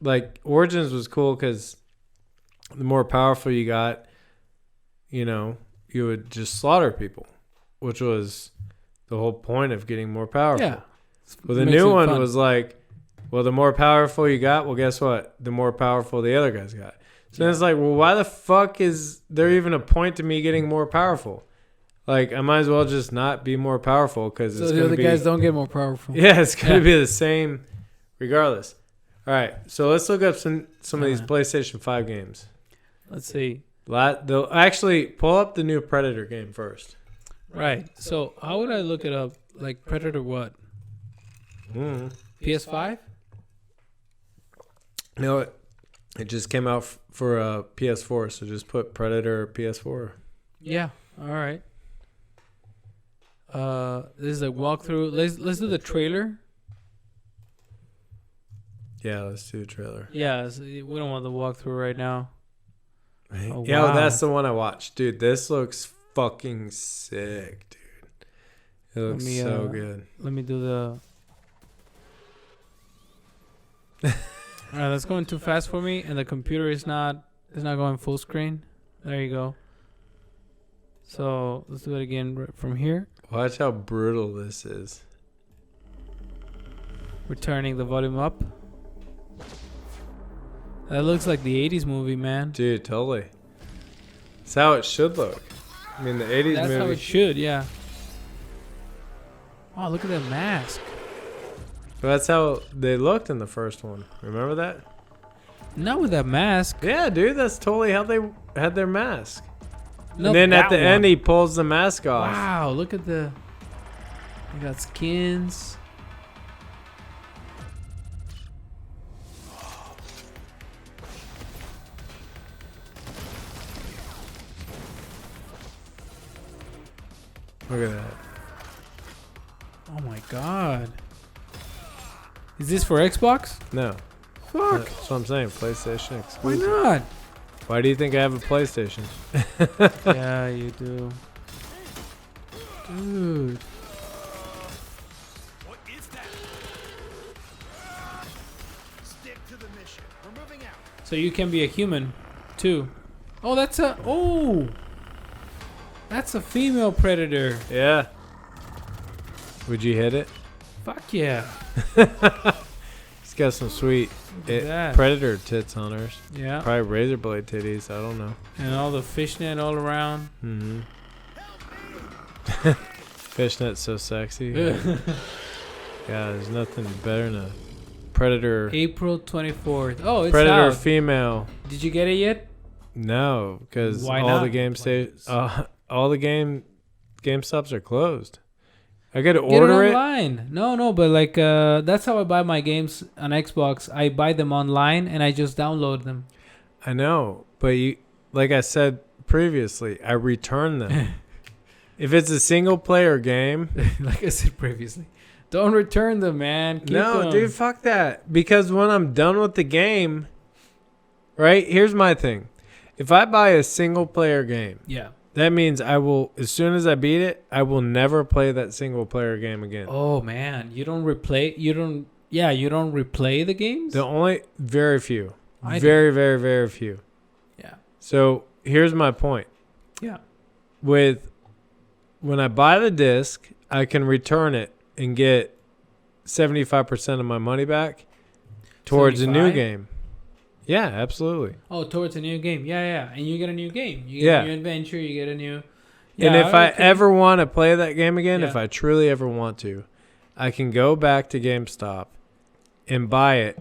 like, Origins was cool because the more powerful you got, you know, you would just slaughter people, which was the whole point of getting more powerful. Yeah. Well, the Makes new it one fun. was like, well, the more powerful you got, well, guess what? The more powerful the other guys got. So then it's like, well, why the fuck is there even a point to me getting more powerful? Like, I might as well just not be more powerful because So it's the going other to be... guys don't get more powerful. Yeah, it's going to Yeah. be the same regardless. All right, so let's look up some of these Uh-huh. PlayStation 5 games. Let's see. They'll actually pull up the new Predator game first. Right. So how would I look it up? Like Predator what? PS5? No, it just came out for PS4, so just put Predator PS4. Yeah. All right. This is a walkthrough. Let's do the trailer. Yeah, let's do the trailer. Yeah. We don't want the walkthrough right now. Oh, Yeah, wow. that's the one I watched. Dude, this looks fucking sick, dude. It looks me, so good. Let me do the. All right, that's going too fast for me, and the computer is not going full screen. There you go. So let's do it again from here. Watch how brutal this is. We're turning the volume up. That looks like the 80s movie, man. Dude, totally. It's how it should look. I mean, the 80s That's movie. how it should, yeah. Oh, look at that mask. That's how they looked in the first one. Remember that? Not with that mask. Yeah, dude, that's totally how they had their mask. No, And then at that the one. end, he pulls the mask off. Wow, look at the. They got skins. Look at that. Oh my god. Is this for Xbox? No. Fuck. That's what I'm saying. PlayStation Why exclusive. not? Why do you think I have a PlayStation? Yeah, you do. Dude. What is that? Stick to the mission. We're moving out. So you can be a human, too. Oh, that's a. Oh! That's a female predator. Yeah. Would you hit it? Fuck yeah. It's got some sweet Look at that. predator tits on hers. Yeah. Probably razor blade titties. I don't know. And all the fishnet all around. Mm-hmm. Fishnet's so sexy. Yeah, there's nothing better than a predator. April 24th. Oh, it's Predator out. female. Did you get it yet? No, because Why all not? the game all the game stops are closed. I gotta Get it order it. online. No, but like that's how I buy my games on Xbox. I buy them online and I just download them. I know, but like I said previously, I return them. If it's a single player game, Like I said previously, don't return them, man. Keep no, them. dude, fuck that. Because when I'm done with the game, right? Here's my thing. If I buy a single player game, Yeah. that means I will, as soon as I beat it, I will never play that single player game again. Oh man, you don't replay. You don't replay the games. The only, very few. I do. Very, very, very few. Yeah. So here's my point. Yeah. When I buy the disc, I can return it and get 75% of my money back towards a new 75? game. Yeah, absolutely. Oh, towards a new game. Yeah. And you get a new game. You get Yeah. a new adventure. You get a new. And if I okay. ever want to play that game again, if Yeah. I truly ever want to, I can go back to GameStop and buy it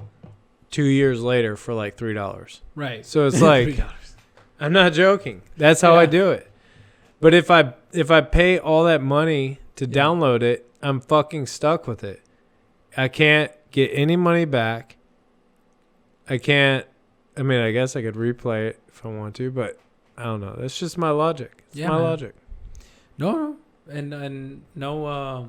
2 years later for like $3. Right. So it's like, $3. I'm not joking. That's how Yeah. I do it. But if I pay all that money to Yeah. download it, I'm fucking stuck with it. I can't get any money back. I mean, I guess I could replay it if I want to, but I don't know. That's just my logic. It's Yeah, my man. logic. No, and no,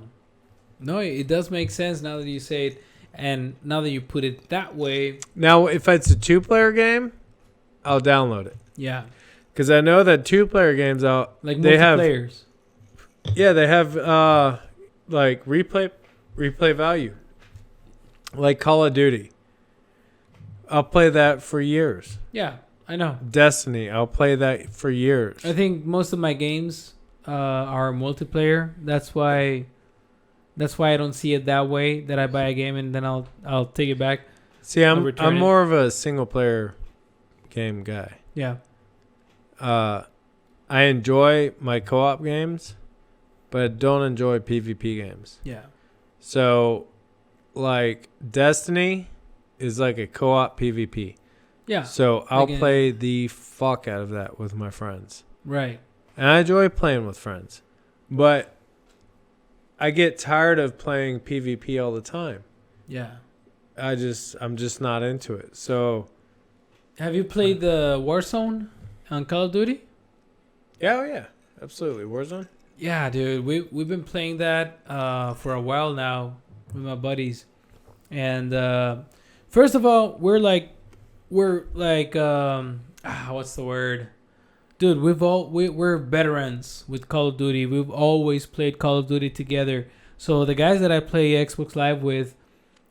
it does make sense now that you say it, and now that you put it that way. Now, if it's a 2-player game, I'll download it. Yeah. Because I know that 2-player games Like they have multiplayers. Yeah, they have like replay value, like Call of Duty. I'll play that for years. Yeah, I know. Destiny, I'll play that for years. I think most of my games are multiplayer. That's why I don't see it that way. That I buy a game and then I'll take it back. See, I'll I'm return it. more of a single player game guy. Yeah. I enjoy my co-op games, but I don't enjoy PvP games. Yeah. So, like, Destiny is like a co-op PvP. Yeah. So, I'll Like play the fuck out of that with my friends. Right. And I enjoy playing with friends. But I get tired of playing PvP all the time. Yeah. I'm just not into it. So, Have you played the Warzone on Call of Duty? yeah, absolutely. Warzone? Yeah, dude. We've been playing that for a while now with my buddies. And first of all, we're like what's the word? Dude, we're veterans with Call of Duty. We've always played Call of Duty together. So the guys that I play Xbox Live with,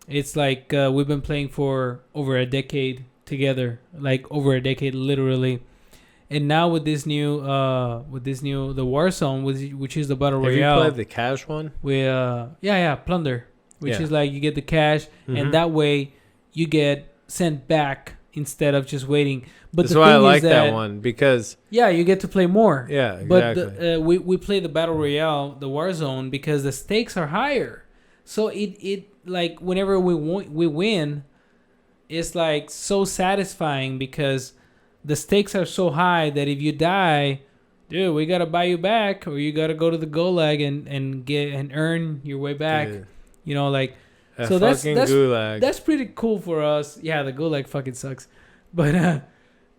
it's like we've been playing for over a decade together, like over a decade literally. And now with this new the Warzone, which is the battle Have royale. you played the cash one? We plunder, which Yeah. is like you get the cash, and that way you get sent back instead of just waiting. But That's the why thing I like is that one because you get to play more. yeah, exactly. But we play the battle royale, the Warzone, because the stakes are higher. So it like whenever we win, it's like so satisfying because the stakes are so high that if you die, dude, we gotta buy you back, or you gotta go to the gulag and get and earn your way back. Dude. You know, like That so fucking gulag. that's pretty cool for us. Yeah, the gulag fucking sucks, but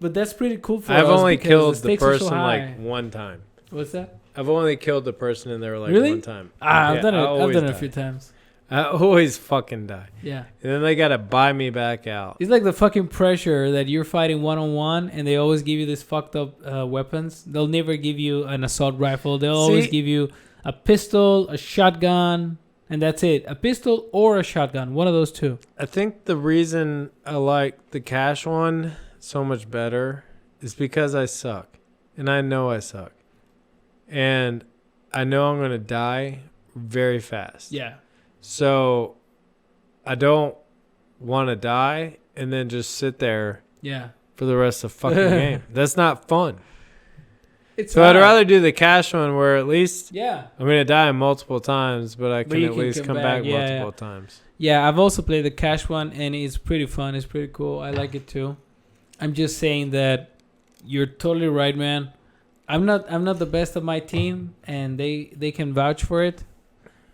that's pretty cool for us. I've only because killed the stakes are so person high. like one time. What's that? I've only killed the person in there like Really? one time. I've Yeah, done it. I I've always done it a die. few times. I always fucking die. Yeah. And then they gotta buy me back out. It's like the fucking pressure that you're fighting one-on-one, and they always give you these fucked up weapons. They'll never give you an assault rifle. They'll always give you a pistol, a shotgun, and that's it. A pistol or a shotgun. One of those two. I think the reason I like the cash one so much better is because I suck. And I know I suck. And I know I'm gonna die very fast. Yeah. So I don't want to die and then just sit there Yeah. for the rest of the fucking game. That's not fun. It's So I'd rather do the cash one where at least Yeah. I'm going to die multiple times, but I can you at can least come come back. back Yeah, multiple times. Yeah, I've also played the cash one, and it's pretty fun. It's pretty cool. I like it too. I'm just saying that you're totally right, man. I'm not the best of my team, and they can vouch for it,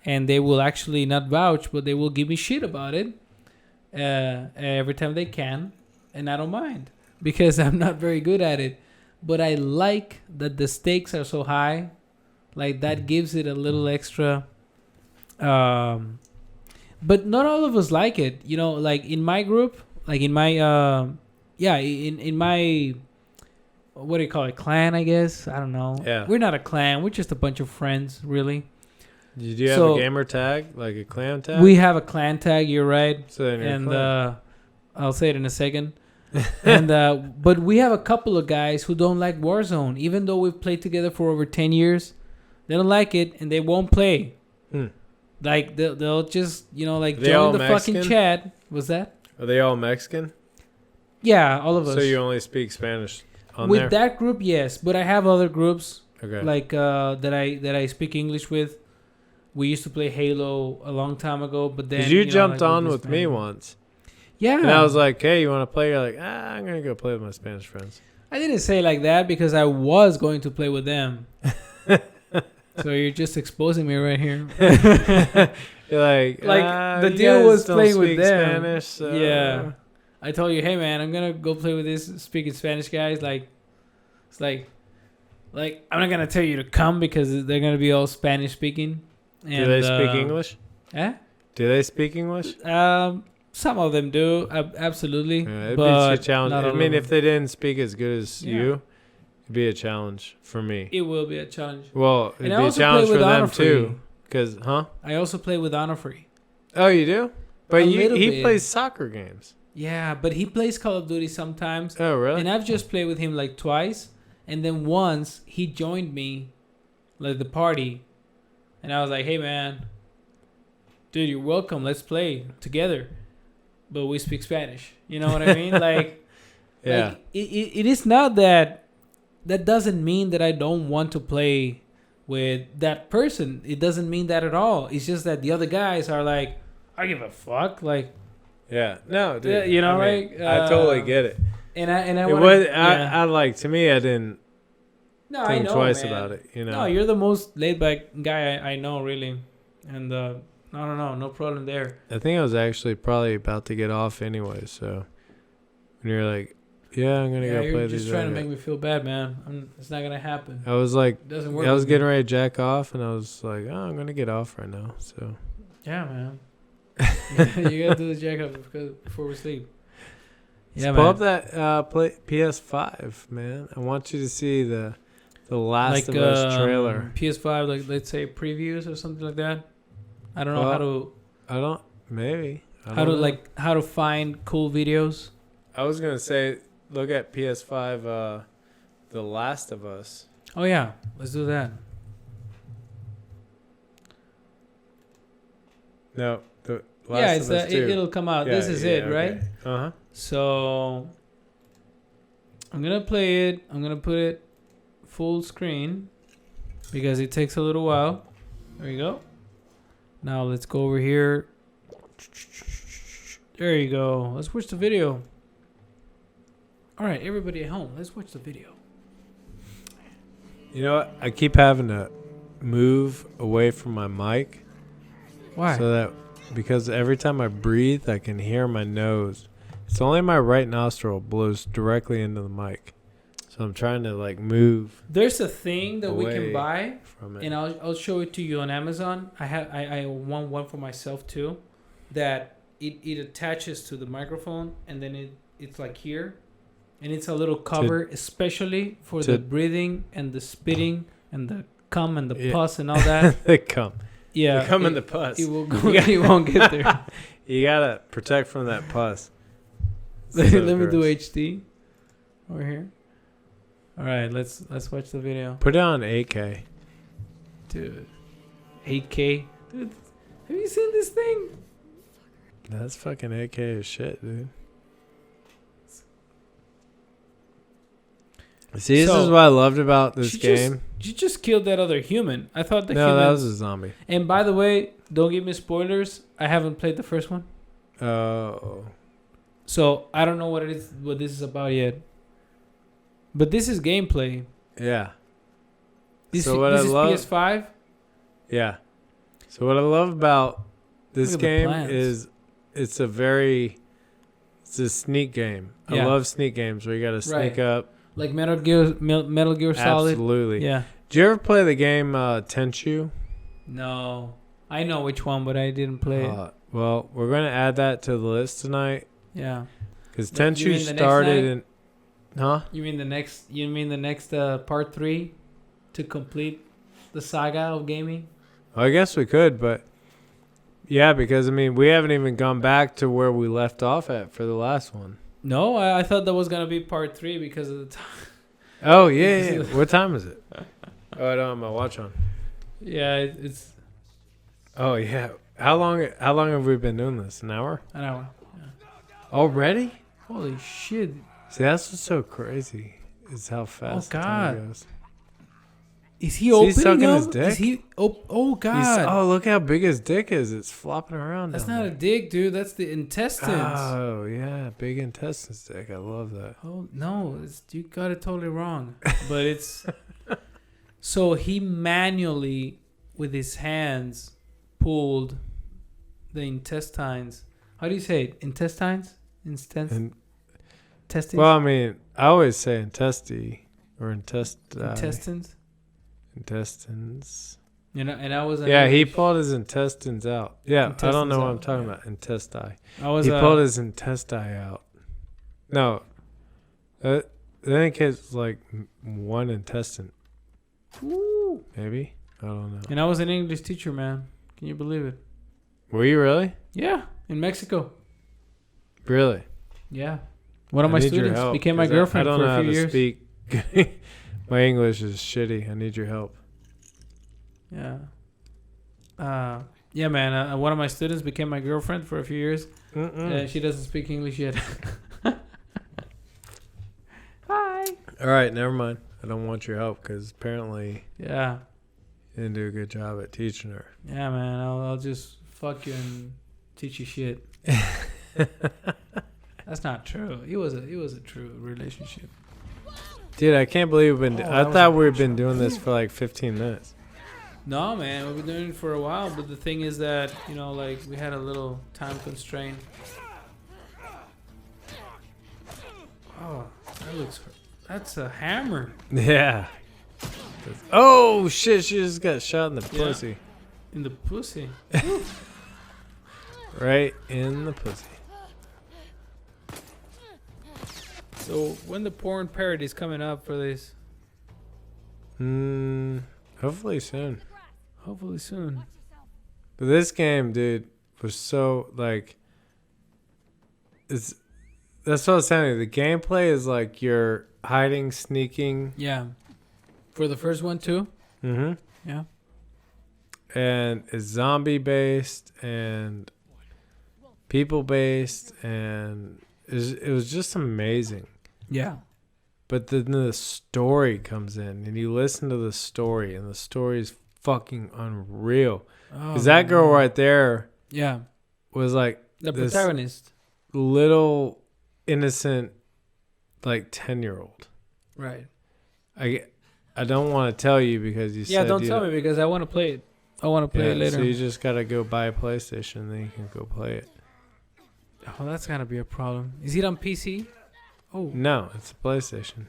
and they will actually not vouch, but they will give me shit about it every time they can, and I don't mind because I'm not very good at it. But I like that the stakes are so high, like that gives it a little extra. But not all of us like it. You know, like in my group, like in my in my what do you call it, clan? I guess I don't know. Yeah. We're not a clan. We're just a bunch of friends, really. Do you have So- a gamer tag, like a clan tag? We have a clan tag. You're right. So then you're And clan. I'll say it in a second. And but we have a couple of guys who don't like Warzone, even though we've played together for over 10 years. They don't like it, and they won't play. Like they'll just like They all join the fucking Mexican? chat. Was that? Are they all Mexican? Yeah, all of us. So you only speak Spanish on With there? that group, yes, but I have other groups Okay. like that I speak English with. We used to play Halo a long time ago, but then Because you know, jumped like, on we with just me ran- once. Yeah, And I was like, hey, you want to play? You're like, I'm going to go play with my Spanish friends. I didn't say like that because I was going to play with them. So you're just exposing me right here. You're like The you deal guys was don't playing with speak them. Spanish, so. Yeah. I told you, hey man, I'm gonna go play with this speaking Spanish guys. Like, it's like I'm not gonna tell you to come because they're gonna be all Spanish speaking. Do they speak English? Eh? Do they speak English? Some of them do, absolutely. Yeah, it'd but be a challenge. not I all mean, of if they didn't speak as good as Yeah. you, It'd be a challenge for me. It will be a challenge. Well, it'd And I be a also challenge play for with them Honor too. Cause, I also play with Honor Free. Oh, you do? But A he little bit. plays soccer games. Yeah, but he plays Call of Duty sometimes. Oh, really? And I've just played with him like twice. And then once he joined me, like the party. And I was like, hey, man, dude, you're welcome. Let's play together. But we speak Spanish. You know what I mean? Yeah. Like it is not that doesn't mean that I don't want to play with that person. It doesn't mean that at all. It's just that the other guys are like, I give a fuck. Like, Yeah. No, dude. Yeah, you know, I mean, like, I totally get it. and I It wanna, was, yeah. I like, to me, I didn't No, I think know, twice man. about it, you know? No, you're the most laid back guy I know, really. And I don't know, no problem there. I think I was actually probably about to get off anyway, so when you're like, yeah, I'm going to Yeah, go you're play just these. trying to make me feel bad, man. It's not gonna happen. I was like, It doesn't work. I was with getting me. ready to jack off, and I was like, oh, I'm going to get off right now, so. Yeah, man. You gotta do the jack up before we sleep. Yeah, Pull man. up that PS5, man. I want you to see the Last of Us trailer. PS5, like let's say previews or something like that. I don't know Well, I don't. Maybe. I don't know. how to find cool videos. I was gonna say, look at PS5. The Last of Us. Oh yeah, let's do that. No, the Last Yeah, of it's Us 2. it'll come out. This is it, right? Uh huh. So I'm gonna play it. I'm gonna put it full screen because it takes a little while. There you go. Now let's go over here. There you go. Let's watch the video. All right, everybody at home, let's watch the video. You know what? I keep having to move away from my mic. Why? So that because every time I breathe, I can hear my nose. It's only my right nostril blows directly into the mic. So I'm trying to like move There's a thing that we can away buy, from it. and I'll show it to you on Amazon. I want one for myself too, that it attaches to the microphone, and then it's like here, and it's a little cover, especially for the breathing and the spitting and the cum and the pus and all that. They come. Yeah, They come in the pus. It will go. It won't get there. You gotta protect from that pus. Let So me do gross. HD over here. All right, let's watch the video, Put it on 8K. dude. 8K, dude. Have you seen this thing? That's fucking 8K as shit, dude. See, this is what I loved about this game. You just killed that other human. I thought the No, human. that was a zombie. And by the way, don't give me spoilers. I haven't played the first one, Oh. so I don't know what this is about yet. But this is gameplay. Yeah. This, So what this I is love- PS5. Yeah. So what I love about this Look at the game plans. is it's a sneak game. Yeah. I love sneak games where you got to sneak Right. up. Like Metal Gear Solid. Absolutely. Yeah. Did you ever play the game Tenchu? No, I know which one, but I didn't play it. Well, we're going to add that to the list tonight Yeah. because You mean Tenchu the next started night? in... Huh? You mean the next part 3 to complete the saga of gaming? Well, I guess we could, but... Yeah, because, I mean, we haven't even gone back to where we left off at for the last one. No, I thought that was gonna be part 3 because of the time. Oh, yeah. What time is it? Oh, I don't have my watch on. Yeah, it's Oh, yeah. How long have we been doing this? An hour? an hour. Already? Holy shit! See, that's what's so crazy is how fast the time God. goes. Is he Is he opening sucking up? his dick? Is he? Oh He's- God! oh, look how big his dick is. It's flopping around. That's down not a there. dick, dude. That's the intestines. Oh, yeah. Big intestines dick. I love that. Oh no, you got it totally wrong. But it's so he manually, with his hands, pulled the intestines. How do you say it? Intestines? Intestines? Well, I mean, I always say intesti or Intestines? intestines. You know, and I was. Yeah, he pulled his intestines out. Yeah, I don't know what I'm Intestines talking out, about. Intesti. I was. He pulled his intesti out. No. think it's like one intestine. Woo. Maybe. I don't know. And I was an English teacher, man. Can you believe it? Were you really? Yeah, in Mexico. Really? Yeah. One of my I need your students help, became my 'cause girlfriend I don't for know a how few to years. speak. My English is shitty. I need your help. Yeah. Yeah, man. One of my students became my girlfriend for a few years. She doesn't speak English yet. Hi. All right, never mind. I don't want your help because apparently Yeah. you didn't do a good job at teaching her. Yeah, man. I'll just fuck you and teach you shit. That's not true. It was a true relationship. Dude, I can't believe we've been. Oh, I that was thought a we've good been shot. doing this for like 15 minutes. No, man. We've been doing it for a while, but the thing is that, like we had a little time constraint. Oh, that's a hammer. Yeah. Oh shit! She just got shot in the Yeah. pussy. In the pussy. Right in the pussy. So when the porn parody is coming up for this? Hopefully soon. Hopefully soon. But this game, dude, was so like. That's what I was saying. The gameplay is like you're hiding, sneaking. Yeah. For the first one too? Mm-hmm. Yeah. And it's zombie based and people based, and it was just amazing. Yeah. But then the story comes in, and you listen to the story, and the story is fucking unreal. Because that girl right there Yeah. was like The this protagonist. little innocent, like 10-year-old. Right. I don't want to tell you because you Yeah, said don't you tell me because I want to play it. I want to play it later. So you just gotta go buy a PlayStation, and then you can go play it. Oh, that's gotta be a problem. Is it on PC? Oh. No, it's a PlayStation.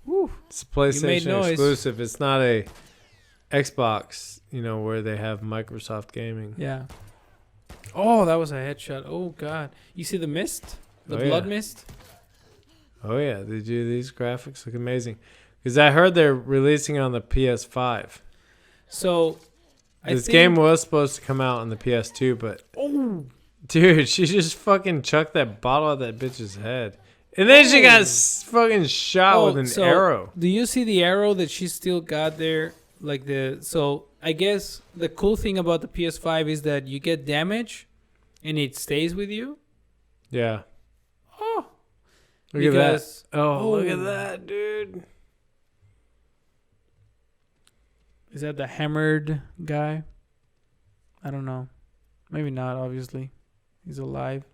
Woo. It's a made PlayStation noise. exclusive. It's not a Xbox, where they have Microsoft Gaming. Yeah. Oh, that was a headshot. Oh, God. You see the mist? The Oh, blood yeah. mist? Oh yeah, they do. These graphics look amazing. Because I heard they're releasing on the PS5. So, This game was supposed to come out on the PS2, but dude, she just fucking chucked that bottle at that bitch's head, and then she got fucking shot with an arrow. Do you see the arrow that she still got there? So I guess the cool thing about the PS5 is that you get damage, and it stays with you. Yeah. Oh, Look at because- that. Oh, look oh. at that, dude. Is that the hammered guy? I don't know. Maybe not, obviously. He's alive.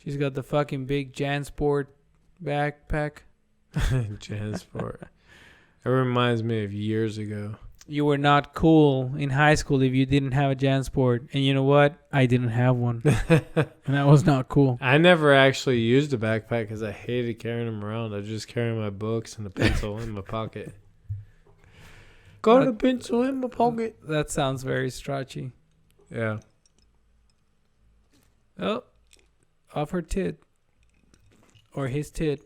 She's got the fucking big Jansport backpack. Jansport. It reminds me of years ago. You were not cool in high school if you didn't have a Jansport. And you know what? I didn't have one. And that was not cool. I never actually used a backpack because I hated carrying them around. I just carry my books and a pencil in my pocket. Got a pencil in my pocket. That sounds very strotchy. Yeah. Oh, off her tit. Or his tit.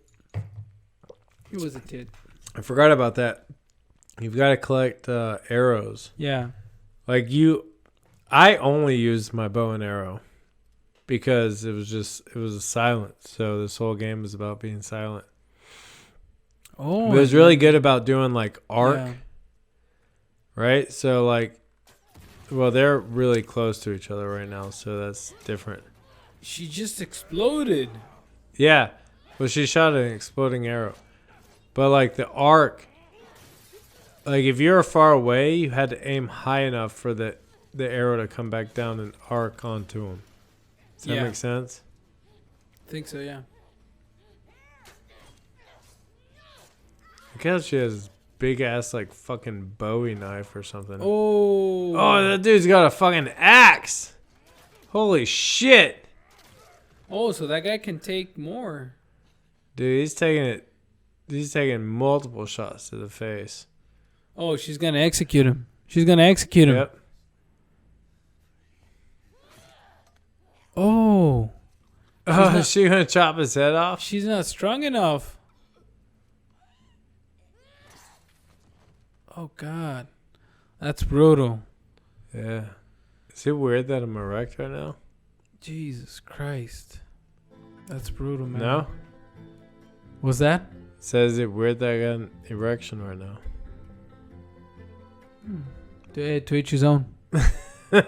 It was a tit. I forgot about that. You've got to collect arrows. Yeah. I only used my bow and arrow because it was a silent. So this whole game is about being silent. Oh. It was really good about doing like arc, Yeah. right? So they're really close to each other right now, so that's different. She just exploded. Yeah, well, she shot an exploding arrow, but like the arc, like if you're far away, you had to aim high enough for the arrow to come back down and arc onto him. Does that make sense? I think so, yeah. I guess she has this big ass like fucking Bowie knife or something. Oh. Oh, that dude's got a fucking axe. Holy shit. Oh, so that guy can take more. Dude, he's taking multiple shots to the face. Oh, she's going to execute him. She's going to execute him. Yep. Oh. Oh, is she gonna chop his head off? She's not strong enough. Oh God, that's brutal. Yeah. Is it weird that I'm erect right now? Jesus Christ, that's brutal, man. No? Was that? Says it weird that I got an erection right now. To each his own. It's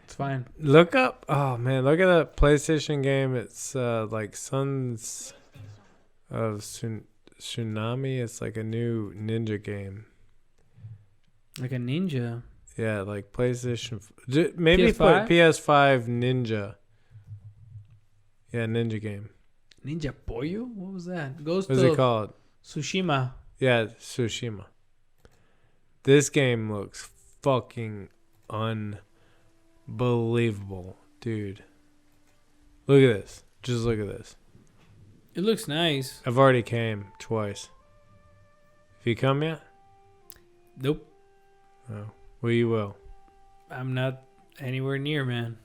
fine. Look up. Oh man, look at that PlayStation game. It's like Sons of Tsunami. It's like a new ninja game. Like a ninja. Yeah, like PlayStation. Maybe PS5? PS5 Ninja. Yeah, ninja game. Ninja Pollo? What was that? Goes What's to it called? Tsushima. Yeah, Tsushima. This game looks fucking unbelievable, dude. Look at this. Just look at this. It looks nice. I've already came twice. Have you come yet? Nope. Oh. Well, you will. I'm not anywhere near, man.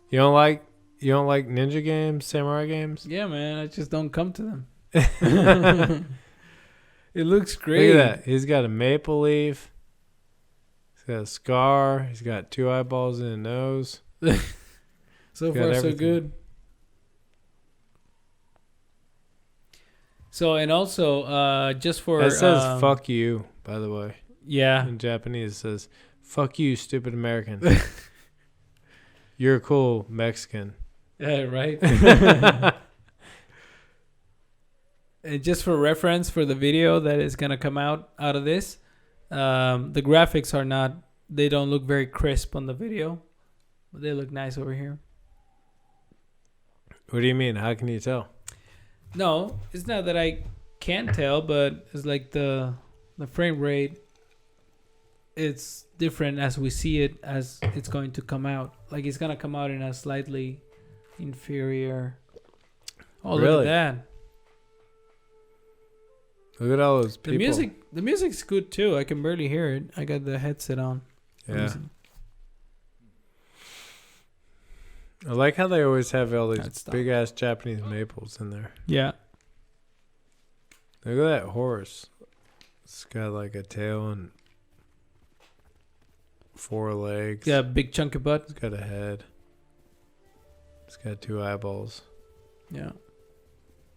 You don't like ninja games, samurai games? Yeah, man. I just don't come to them. It looks great. Look at that. He's got a maple leaf. He's got a scar. He's got 2 eyeballs in his nose. So Got far, so everything. good. So, and also, just for... That says fuck you, by the way. Yeah. In Japanese, it says, fuck you, stupid American. You're a cool Mexican. Yeah, right? And just for reference for the video that is going to come out of this, the graphics are not... They don't look very crisp on the video. But they look nice over here. What do you mean? How can you tell? No, it's not that I can't tell, but it's like the frame rate, it's different as we see it as it's going to come out. Like it's going to come out in a slightly inferior. Oh, look Really? at that. Look at all those people. The music's good too. I can barely hear it. I got the headset on. Yeah. I like how they always have all these That's big ass Japanese maples in there. Yeah. Look at that horse. It's got like a tail and 4 legs. Yeah, big chunky butt. It's got a head. It's got 2 eyeballs. Yeah.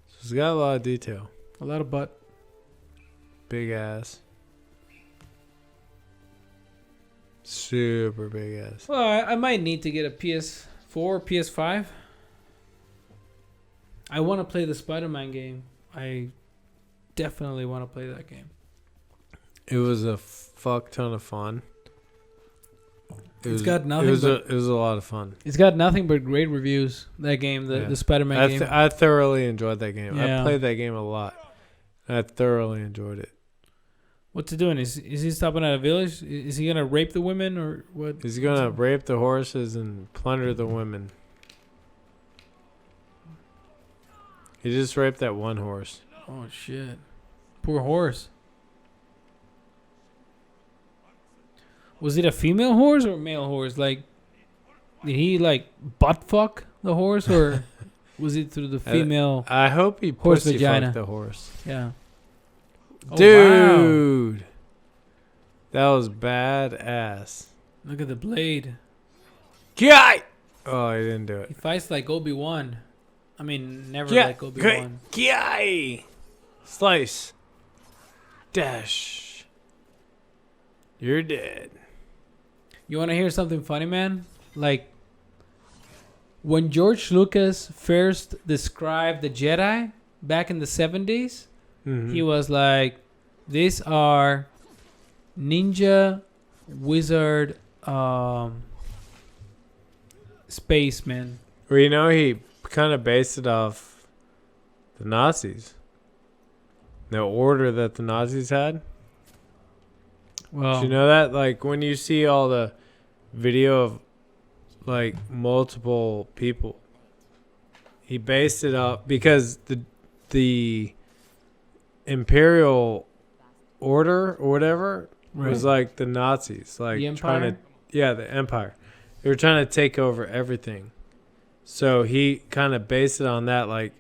So it's got a lot of detail. A lot of butt. Big ass. Super big ass. Well, I might need to get a PS4 or PS5. I want to play the Spider-Man game. I definitely want to play that game. It was a fuck ton of fun. It's got nothing It was but- a lot of fun. It's got nothing but great reviews. That game, Yeah. the Spider-Man game. I thoroughly enjoyed that game. Yeah. I played that game a lot. I thoroughly enjoyed it. What's he doing? Is he stopping at a village? Is he gonna rape the women or what? He's gonna rape the horses and plunder the women. He just raped that one horse. Oh shit! Poor horse. Was it a female horse or a male horse? Like, did he like butt fuck the horse or was it through the female? I hope he Horse pussy vagina. fucked the horse. Yeah. Oh, wow. Dude, that was badass. Look at the blade. Guy. Oh, he didn't do He it. fights like Obi-Wan. I mean, never Yeah. like Obi-Wan. Guy. Slice. Dash. You're dead. You want to hear something funny, man? Like, when George Lucas first described the Jedi back in the 70s, Mhm. he was like, these are ninja wizard spacemen. Well, you know, he kind of based it off the Nazis. The order that the Nazis had. Well, Do you know that? Like, when you see all the video of, like, multiple people, he based it up because the Imperial Order or whatever was like the Nazis. Like, The trying Empire? to, yeah, the Empire. They were trying to take over everything. So he kind of based it on that, like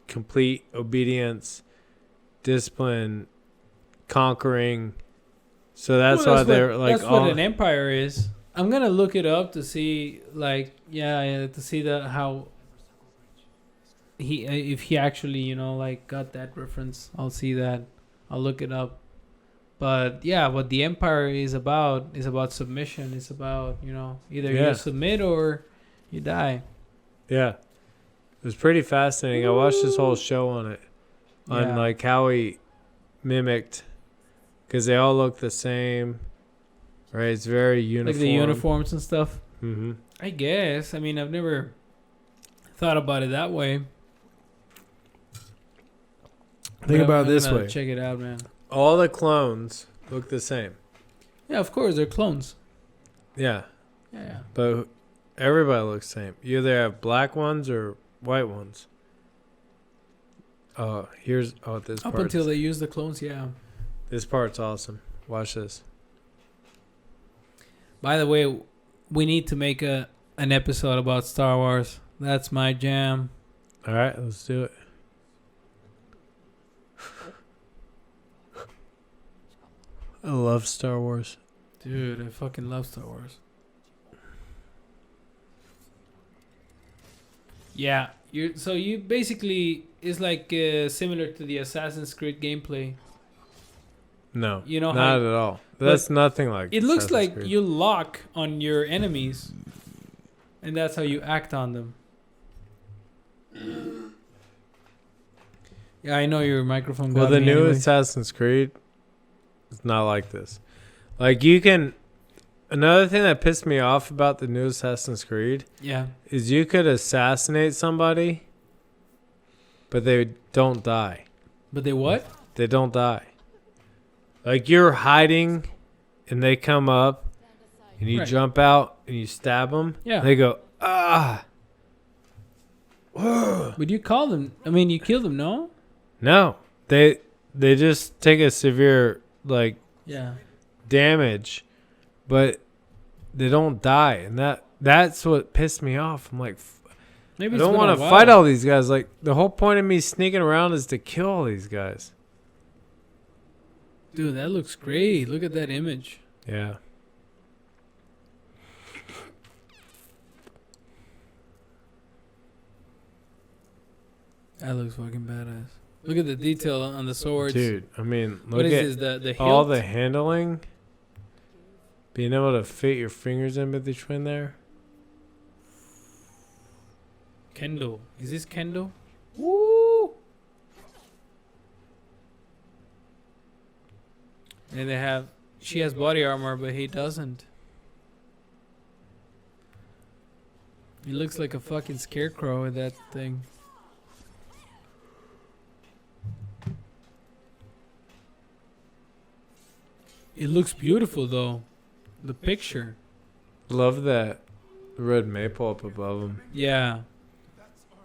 complete obedience, discipline, conquering. So that's why they're like that's what an empire is. I'm gonna look it up to see, like, to see how he if he actually, like, got that reference. I'll see that. I'll look it up. But yeah, what the empire is about submission. It's about, either you submit or you die. Yeah. It was pretty fascinating. I watched this whole show on it. On like how he mimicked, because they all look the same. Right? It's very uniform. Like the uniforms and stuff. Mm-hmm. I guess. I mean, I've never thought about it that way. Think about it this way. Check it out, man. All the clones look the same. Yeah, of course, they're clones. Yeah. Yeah. But everybody looks the same. You either have black ones or white ones. This part. Up until they use the clones, yeah. This part's awesome. Watch this. By the way, we need to make an episode about Star Wars. That's my jam. All right, let's do it. I love Star Wars. Dude, I fucking love Star Wars. Yeah, you basically, it's like similar to the Assassin's Creed gameplay. No, you know, not at all. That's nothing like it. Looks Assassin's like Creed. you lock on your enemies, and that's how you act on them. Yeah, I know your microphone. Well, the new anyway. Assassin's Creed is not like this. Like you can. Another thing that pissed me off about the new Assassin's Creed, is you could assassinate somebody, but they don't die. But they what? They don't die. Like you're hiding, and they come up, and you jump out and you stab them. Yeah. They go Would you call them? I mean, you kill them, no? No, they just take a severe damage, but they don't die, and that's what pissed me off. I'm like, Maybe I don't want to fight all these guys. Like the whole point of me sneaking around is to kill all these guys. Dude, that looks great. Look at that image. Yeah. That looks fucking badass. Look at the detail on the swords. Dude, I mean, look what at is this? The hilt? all the handling. Being able to fit your fingers in between there. Kendo. Is this Kendo? Woo! And she has body armor, but he doesn't. He looks like a fucking scarecrow with that thing. It looks beautiful, though. The picture. Love that red maple up above him. Yeah.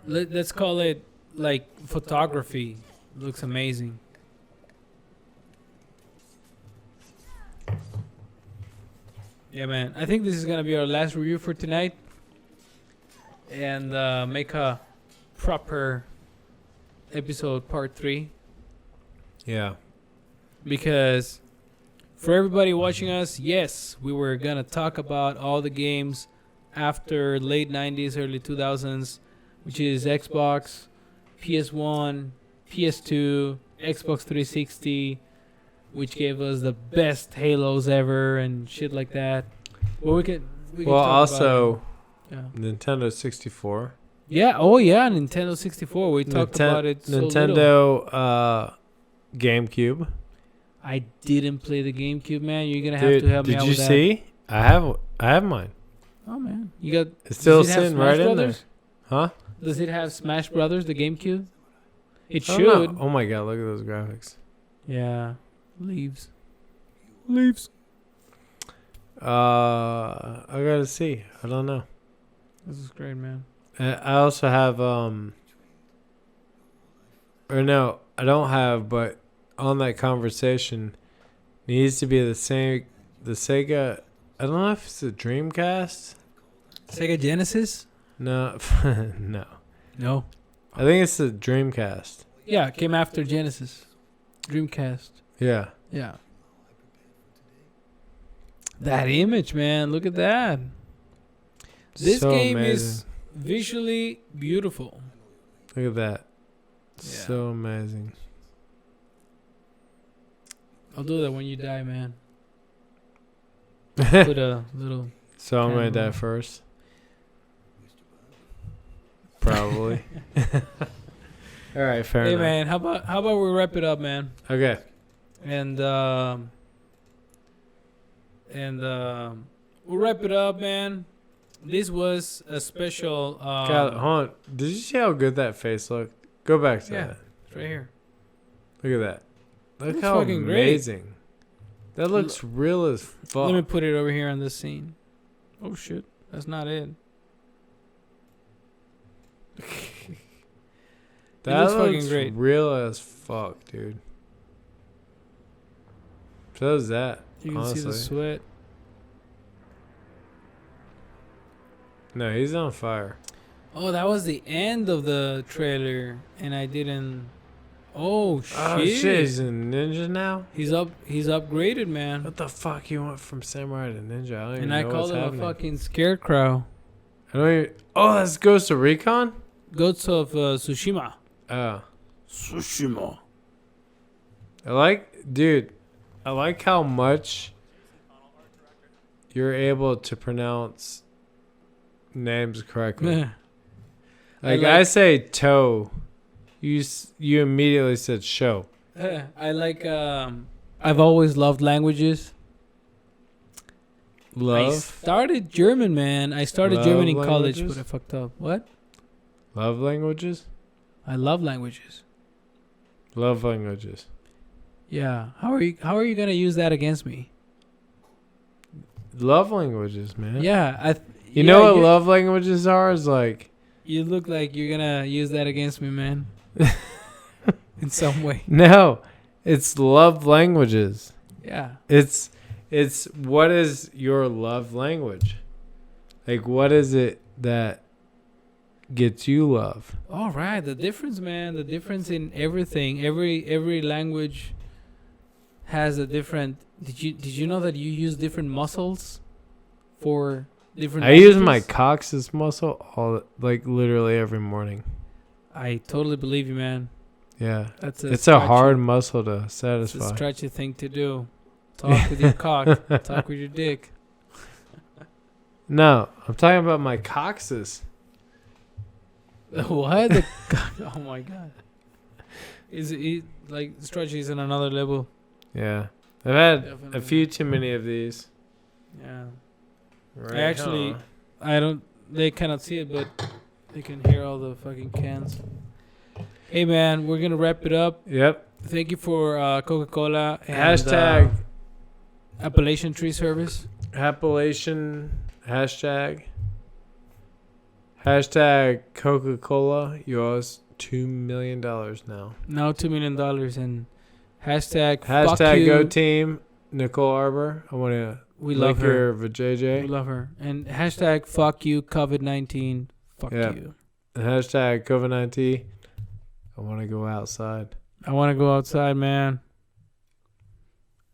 Let's call it, like, photography. Looks amazing. Yeah, man. I think this is going to be our last review for tonight. And make a proper episode part 3. Yeah. Because for everybody watching us, yes, we were going to talk about all the games after late 90s, early 2000s, which is Xbox, PS1, PS2, Xbox 360, which gave us the best Halos ever and shit like that. Well, we could talk also about Nintendo 64. Yeah, oh yeah, Nintendo 64. We talked about it so little. Nintendo GameCube. I didn't play the GameCube, man. You're gonna have to help me out with that. Did you see? I have mine. Oh man, you got. It's still sitting right in there. Huh? Does it have Smash Brothers, the GameCube? It should. No. Oh my god, look at those graphics. Yeah, leaves. I gotta see. I don't know. This is great, man. I also have or no, I don't have, but on that conversation needs to be the same. The Sega. I don't know if it's the Dreamcast. Sega Genesis. No, no. No. I think it's the Dreamcast. Yeah, it came after Genesis. Dreamcast. Yeah. Yeah. That image, man. Look at that. This So game amazing. is visually beautiful. Look at that. Yeah. So amazing. I'll do that when you die, man. Put a little. So I'm gonna Camera. die first. Probably. All right, fair Hey, enough. man. How about we wrap it up, man? Okay. And we'll wrap it up, man. This was a special. God, hold on. Did you see how good that face looked? Go back to Yeah. that. It's right here. Look at that. Look Looks how fucking great. amazing. That looks real as fuck. Let me put it over here on this scene. Oh shit, that's not it. That looks looks fucking great. real as fuck, dude. So does that. You can honestly. see the sweat. No, he's on fire. Oh, that was the end of the trailer, and I didn't. Oh shit! Oh shit, he's a ninja now? He's up. He's upgraded, man. What the fuck? He went from samurai to ninja. I don't even And know I what's called him happening. a fucking scarecrow. I don't even. Oh, that's Ghost of Recon? Ghosts of Tsushima. Oh. Tsushima. I like how much you're able to pronounce names correctly. Like I like- say toe, you immediately said show. I like. I've always loved languages. I Love, started German, man. I started Love German in college, languages? but I fucked up. What? love languages, I love languages. love languages. Yeah. How are you gonna use that against me? Love languages, man. Yeah. You know what love languages are? Is like You look like you're gonna use that against me, man. In some way. no, it's love languages. Yeah. It's what is your love language? Like what is it that gets you love? All right. The difference, man. The difference in everything. Every language has a different. Did you know that you use different muscles for different? I use my languages? coccyx muscle literally every morning. I totally believe you, man. Yeah. That's It's a stretchy- hard muscle to It's a satisfy. stretchy thing to do. Talk with your cock. Talk with your dick. No, I'm talking about my coccyx. What? Oh my god. Is it like stretchy is in another level? Yeah. I've had Definitely. a few too many of these. Yeah. Right, I actually, huh? I don't. They cannot see it, but they can hear all the fucking cans. Hey man, we're gonna wrap it up. Yep. Thank you for Coca-Cola and Hashtag Appalachian Tree Service. Appalachian hashtag Coca-Cola. You owe us $2 million now. Now $2 million and hashtag fuck Hashtag you. go team Nicole Arbor. I want to We love lick her. your We vajayjay. love her. And hashtag fuck you COVID-19. Fuck Yeah. you. And hashtag COVID-19. I want to go outside. I want to go outside, man.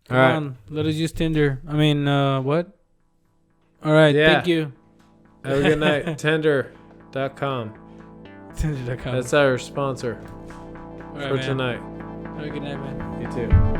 Come All right. on, let us use Tinder. I mean, what? All right, Yeah. thank you. Have a good night. Tender.com. Tinder.com. That's our sponsor All right, for man. tonight. Have a good night, man. You too.